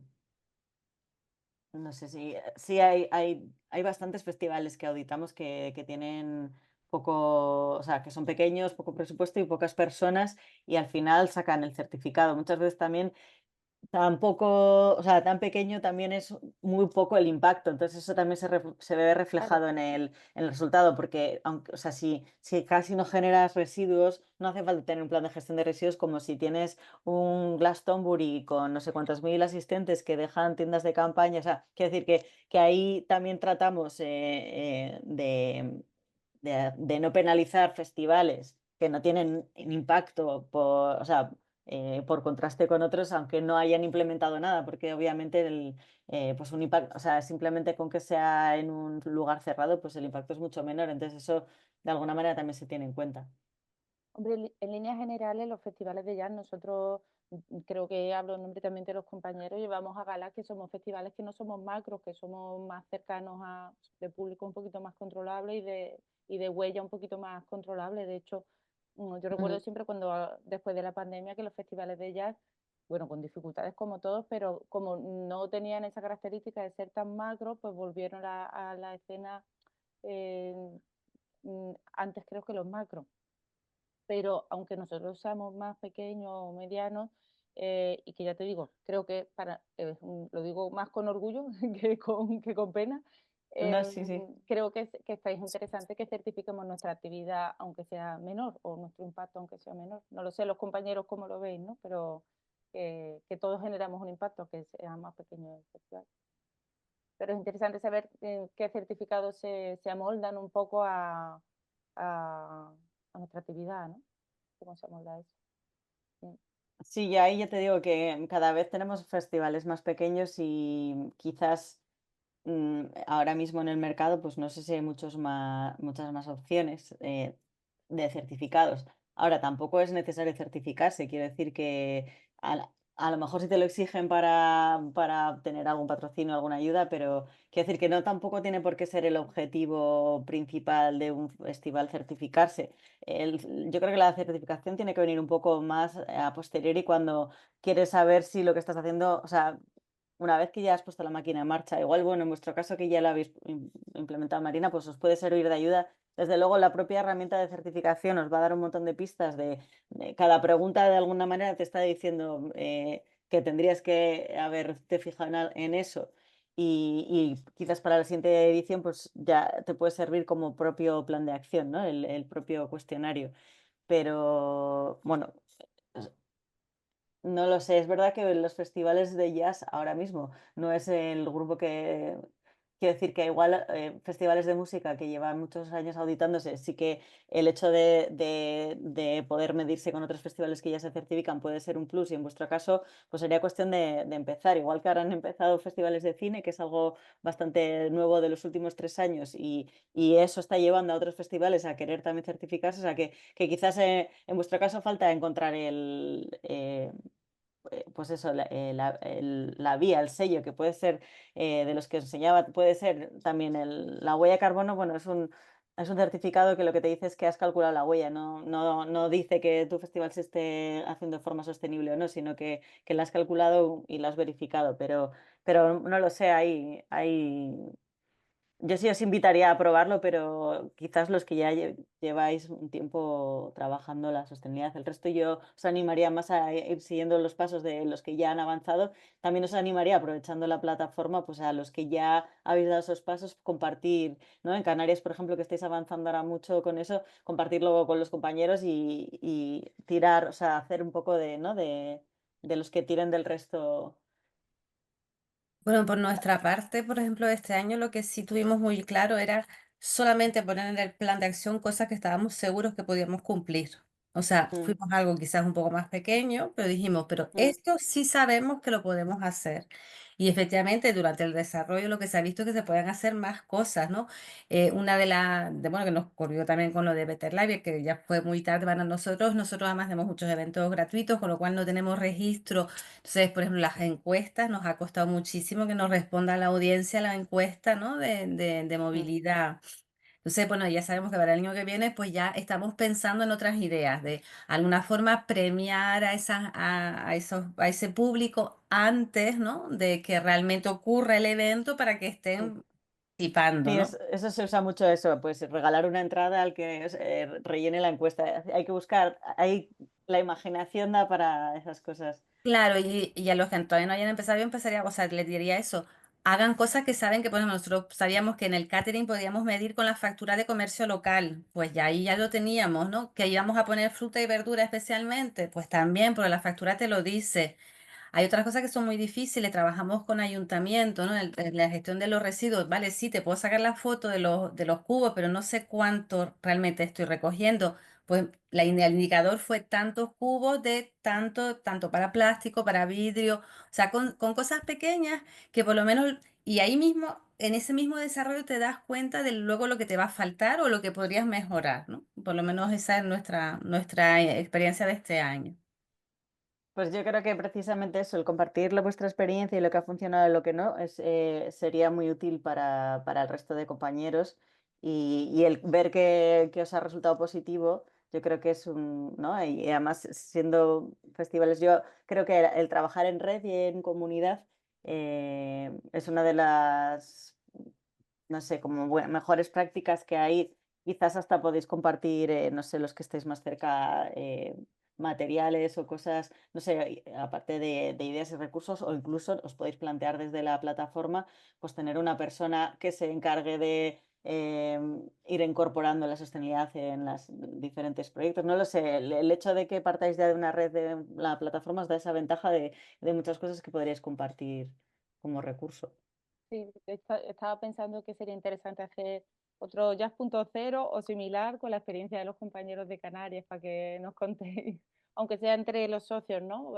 no sé si hay bastantes festivales que auditamos que tienen poco, o sea, que son pequeños, poco presupuesto y pocas personas y al final sacan el certificado. Muchas veces también tampoco, o sea, tan pequeño también es muy poco el impacto, entonces eso también se ve Claro. reflejado en el resultado, porque aunque, o sea, si casi no generas residuos, no hace falta tener un plan de gestión de residuos como si tienes un Glastonbury con no sé cuántos mil asistentes que dejan tiendas de campaña, o sea, quiero decir que ahí también tratamos de no penalizar festivales que no tienen impacto o sea, por contraste con otros, aunque no hayan implementado nada, porque obviamente pues un impacto, o sea, simplemente con que sea en un lugar cerrado, pues el impacto es mucho menor. Entonces eso de alguna manera también se tiene en cuenta. Hombre, en líneas generales, los festivales de jazz, nosotros, creo que hablo en nombre también de los compañeros, llevamos a gala que somos festivales que no somos macros, que somos más cercanos de público un poquito más controlable y de huella un poquito más controlable. De hecho, yo recuerdo Ujú. siempre cuando después de la pandemia que los festivales de jazz, bueno, con dificultades como todos, pero como no tenían esa característica de ser tan macro, pues volvieron a la escena eh, antes creo que los macros. Pero aunque nosotros seamos más pequeños o medianos, y que ya te digo, creo que lo digo más con orgullo que con pena, No, sí, sí. creo que es interesante que certifiquemos nuestra actividad aunque sea menor o nuestro impacto aunque sea menor. No lo sé los compañeros cómo lo veis, ¿no? Pero que todos generamos un impacto aunque sea más pequeño el festival. Pero es interesante saber qué certificados se amoldan un poco a nuestra actividad, ¿no? Cómo se amolda eso. Sí. Sí, y ahí ya te digo que cada vez tenemos festivales más pequeños y quizás ahora mismo en el mercado, pues no sé si hay muchas más opciones de certificados. Ahora, tampoco es necesario certificarse, quiero decir que a lo mejor sí te lo exigen para obtener algún patrocinio, alguna ayuda, pero quiero decir que no tampoco tiene por qué ser el objetivo principal de un festival certificarse. Yo creo que la certificación tiene que venir un poco más a posteriori cuando quieres saber si lo que estás haciendo, o sea, una vez que ya has puesto la máquina en marcha, igual, bueno, en vuestro caso que ya la habéis implementado, Marina, pues os puede servir de ayuda. Desde luego, la propia herramienta de certificación os va a dar un montón de pistas de cada pregunta de alguna manera te está diciendo que tendrías que haberte fijado en eso. Y quizás para la siguiente edición, pues ya te puede servir como propio plan de acción, ¿no? El propio cuestionario. Pero bueno, no lo sé, es verdad que los festivales de jazz ahora mismo no es el grupo que... Quiero decir que igual festivales de música que llevan muchos años auditándose, sí que el hecho de poder medirse con otros festivales que ya se certifican puede ser un plus y en vuestro caso pues sería cuestión de empezar. Igual que ahora han empezado festivales de cine, que es algo bastante nuevo de los últimos 3 años y eso está llevando a otros festivales a querer también certificarse, o sea que quizás en vuestro caso falta encontrar pues eso, la vía, el sello, que puede ser de los que os enseñaba, puede ser también la huella de carbono, bueno, es un certificado que lo que te dice es que has calculado la huella, no dice que tu festival se esté haciendo de forma sostenible o no, sino que la has calculado y la has verificado, pero no lo sé, yo sí os invitaría a probarlo, pero quizás los que ya lleváis un tiempo trabajando la sostenibilidad. El resto yo os animaría más a ir siguiendo los pasos de los que ya han avanzado. También os animaría, aprovechando la plataforma, pues a los que ya habéis dado esos pasos, compartir, ¿no? En Canarias, por ejemplo, que estáis avanzando ahora mucho con eso, compartirlo con los compañeros y tirar, o sea, hacer un poco ¿no? De los que tiren del resto. Bueno, por nuestra parte, por ejemplo, este año lo que sí tuvimos muy claro era solamente poner en el plan de acción cosas que estábamos seguros que podíamos cumplir. O sea, Mm, fuimos a algo quizás un poco más pequeño, pero dijimos, pero mm, esto sí sabemos que lo podemos hacer. Y efectivamente, durante el desarrollo lo que se ha visto es que se pueden hacer más cosas, ¿no? Una bueno, que nos ocurrió también con lo de Better Live, que ya fue muy tarde para nosotros además tenemos muchos eventos gratuitos, con lo cual no tenemos registro. Entonces, por ejemplo, las encuestas, nos ha costado muchísimo que nos responda la audiencia a la encuesta, ¿no? de mm. movilidad. Entonces, bueno, ya sabemos que para el año que viene, pues ya estamos pensando en otras ideas, de alguna forma premiar a ese público antes, ¿no? De que realmente ocurra el evento para que Mm. estén participando, Sí, ¿no? eso se usa mucho eso, pues regalar una entrada al que rellene la encuesta. Hay que buscar, la imaginación da para esas cosas. Claro, y a los que todavía no hayan empezado, yo empezaría, o sea, les diría eso, hagan cosas que saben que, por ejemplo, nosotros sabíamos que en el catering podíamos medir con la factura de comercio local, pues ya ahí ya lo teníamos, ¿no? Que íbamos a poner fruta y verdura especialmente, pues también, porque la factura te lo dice. Hay otras cosas que son muy difíciles, trabajamos con ayuntamiento, ¿no? En la gestión de los residuos, vale, sí, te puedo sacar la foto de los cubos, pero no sé cuánto realmente estoy recogiendo. Pues el indicador fue tantos cubos de tanto para plástico, para vidrio, o sea, con cosas pequeñas que por lo menos, y ahí mismo, en ese mismo desarrollo te das cuenta de luego lo que te va a faltar o lo que podrías mejorar, ¿no? Por lo menos esa es nuestra experiencia de este año. Pues yo creo que precisamente eso, el compartir vuestra experiencia y lo que ha funcionado y lo que no, sería muy útil para el resto de compañeros y el ver que os ha resultado positivo, yo creo que es ¿no? Y además siendo festivales, yo creo que el trabajar en red y en comunidad es una de las, no sé, como mejores prácticas que hay. Quizás hasta podéis compartir, no sé, los que estéis más cerca, materiales o cosas, no sé, aparte de ideas y recursos, o incluso os podéis plantear desde la plataforma, pues tener una persona que se encargue de ir incorporando la sostenibilidad en los diferentes proyectos. No lo sé, el hecho de que partáis ya de una red de la plataforma os da esa ventaja de muchas cosas que podríais compartir como recurso. Sí, estaba pensando que sería interesante hacer otro Jazz.0 o similar con la experiencia de los compañeros de Canarias para que nos contéis, aunque sea entre los socios, ¿no?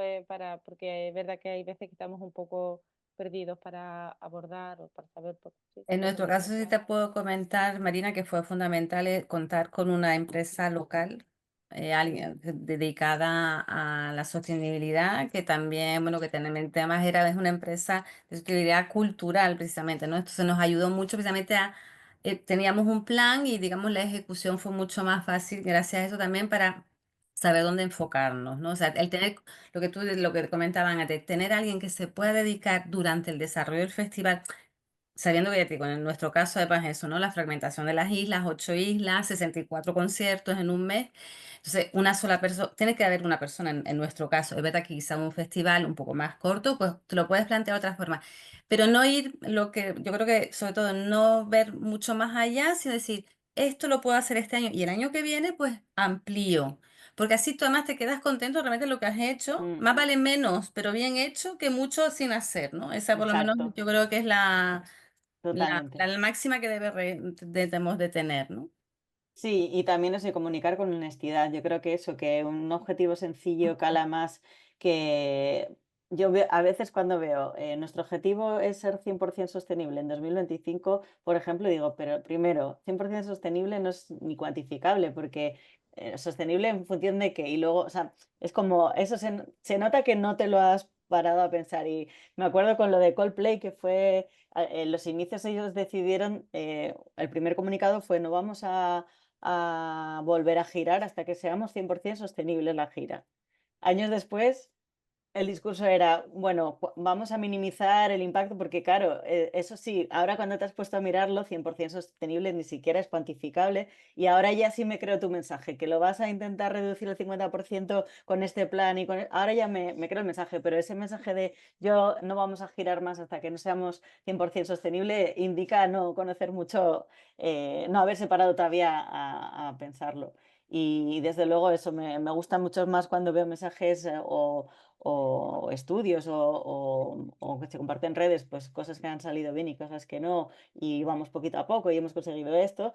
Porque es verdad que hay veces que estamos un poco perdidos para abordar o para saber sí, En qué es lo nuestro que caso sí te pasa. puedo comentar, Marina, que fue fundamental contar con una empresa local, alguien dedicada a la sostenibilidad, que también, bueno, que también temas es una empresa de sostenibilidad cultural precisamente, ¿no? Entonces nos ayudó mucho precisamente teníamos un plan y digamos la ejecución fue mucho más fácil gracias a eso también para saber dónde enfocarnos, ¿no? O sea, el tener, lo que comentaban antes, tener a alguien que se pueda dedicar durante el desarrollo del festival sabiendo que ya te digo, en nuestro caso además eso, ¿no? La fragmentación de las islas, 8 islas, 64 conciertos en un mes. Entonces, una sola persona, tiene que haber una persona en nuestro caso. Es verdad que quizá un festival un poco más corto, pues te lo puedes plantear de otra forma. Pero no ir, lo que yo creo que sobre todo no ver mucho más allá, sino decir, esto lo puedo hacer este año y el año que viene, pues amplío. Porque así tú además te quedas contento realmente de lo que has hecho. Mm, Más vale menos, pero bien hecho, que mucho sin hacer, ¿no? Esa por lo menos exacto, yo creo que es totalmente. la máxima que debemos de tener, ¿no? Sí, y también eso de comunicar con honestidad. Yo creo que eso, que un objetivo sencillo cala más que a veces cuando veo nuestro objetivo es ser 100% sostenible en 2025, por ejemplo, digo, pero primero, 100% sostenible no es ni cuantificable porque sostenible en función de qué. Y luego, o sea, es como, eso se nota que no te lo has parado a pensar. Y me acuerdo con lo de Coldplay, que fue, en los inicios ellos decidieron, el primer comunicado fue no vamos a volver a girar hasta que seamos 100% sostenibles la gira. Años después, el discurso era, bueno, vamos a minimizar el impacto porque, claro, eso sí, ahora cuando te has puesto a mirarlo, 100% sostenible ni siquiera es cuantificable y ahora ya sí me creo tu mensaje, que lo vas a intentar reducir el 50% con este plan y Ahora ya me creo el mensaje, pero ese mensaje de yo no vamos a girar más hasta que no seamos 100% sostenible indica no conocer mucho, no haberse parado todavía a pensarlo. Y desde luego eso me gusta mucho más cuando veo mensajes o estudios o que se comparten en redes, pues cosas que han salido bien y cosas que no, y vamos poquito a poco y hemos conseguido esto,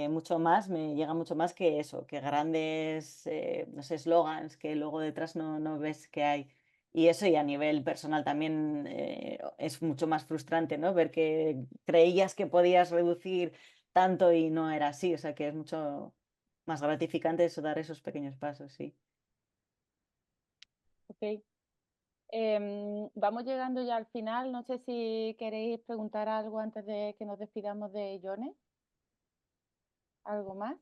mucho más, me llega mucho más que eso, que grandes, no sé, eslogans que luego detrás no ves que hay. Y eso, y a nivel personal también es mucho más frustrante, ¿no? Ver que creías que podías reducir tanto y no era así, o sea que es mucho más gratificante eso, dar esos pequeños pasos, sí. Ok. Vamos llegando ya al final. No sé si queréis preguntar algo antes de que nos despidamos de Yone. ¿Algo más?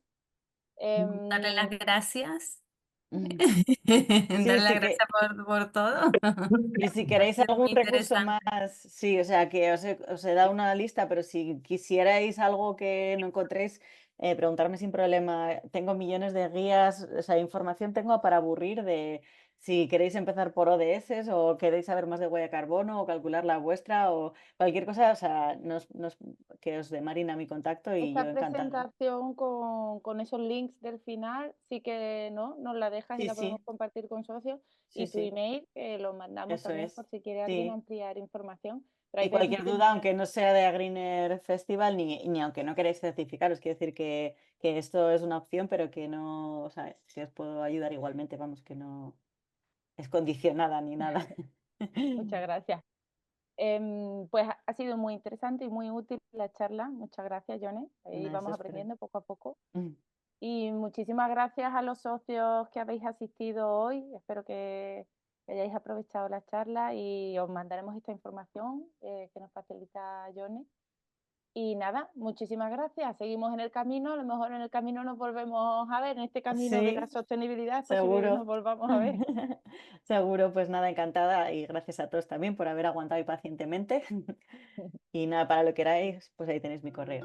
Darle las Em, gracias. Mm. Sí, Darle las sí que, gracias por todo. y si Ha queréis sido algún muy recurso interesante. más, sí, o sea, que os he dado una lista, pero si quisierais algo que no encontréis, preguntarme sin problema. Tengo millones de guías, o sea, información tengo para aburrir de si queréis empezar por ODS o queréis saber más de huella de carbono o calcular la vuestra o cualquier cosa, o sea, que os dé Marina mi contacto y yo Esta encantada. presentación con esos links del final, sí que no, nos la dejas y Sí, la podemos sí, compartir con socios. sí, Y tu sí, email, que lo mandamos eso también por es. si quiere alguien Sí. ampliar información. Pero ahí Y tenemos cualquier tu duda, email. aunque no sea de Agriner Festival, ni aunque no queráis certificaros, quiero decir que esto es una opción, pero que no, o sea, que os puedo ayudar igualmente, vamos, que no es condicionada ni nada. Muchas gracias. Pues ha sido muy interesante y muy útil la charla. Muchas gracias, Yone. Ahí Nada, eso vamos espero. aprendiendo poco a poco. Mm, Y muchísimas gracias a los socios que habéis asistido hoy. Espero que hayáis aprovechado la charla y os mandaremos esta información que nos facilita Yone. Y nada, muchísimas gracias. Seguimos en el camino. A lo mejor en el camino nos volvemos a ver. En este camino de la sí, sostenibilidad es posible que nos seguro. volvamos a ver. Seguro, pues nada, encantada y gracias a todos también por haber aguantado y pacientemente. Y nada, para lo que queráis, pues ahí tenéis mi correo.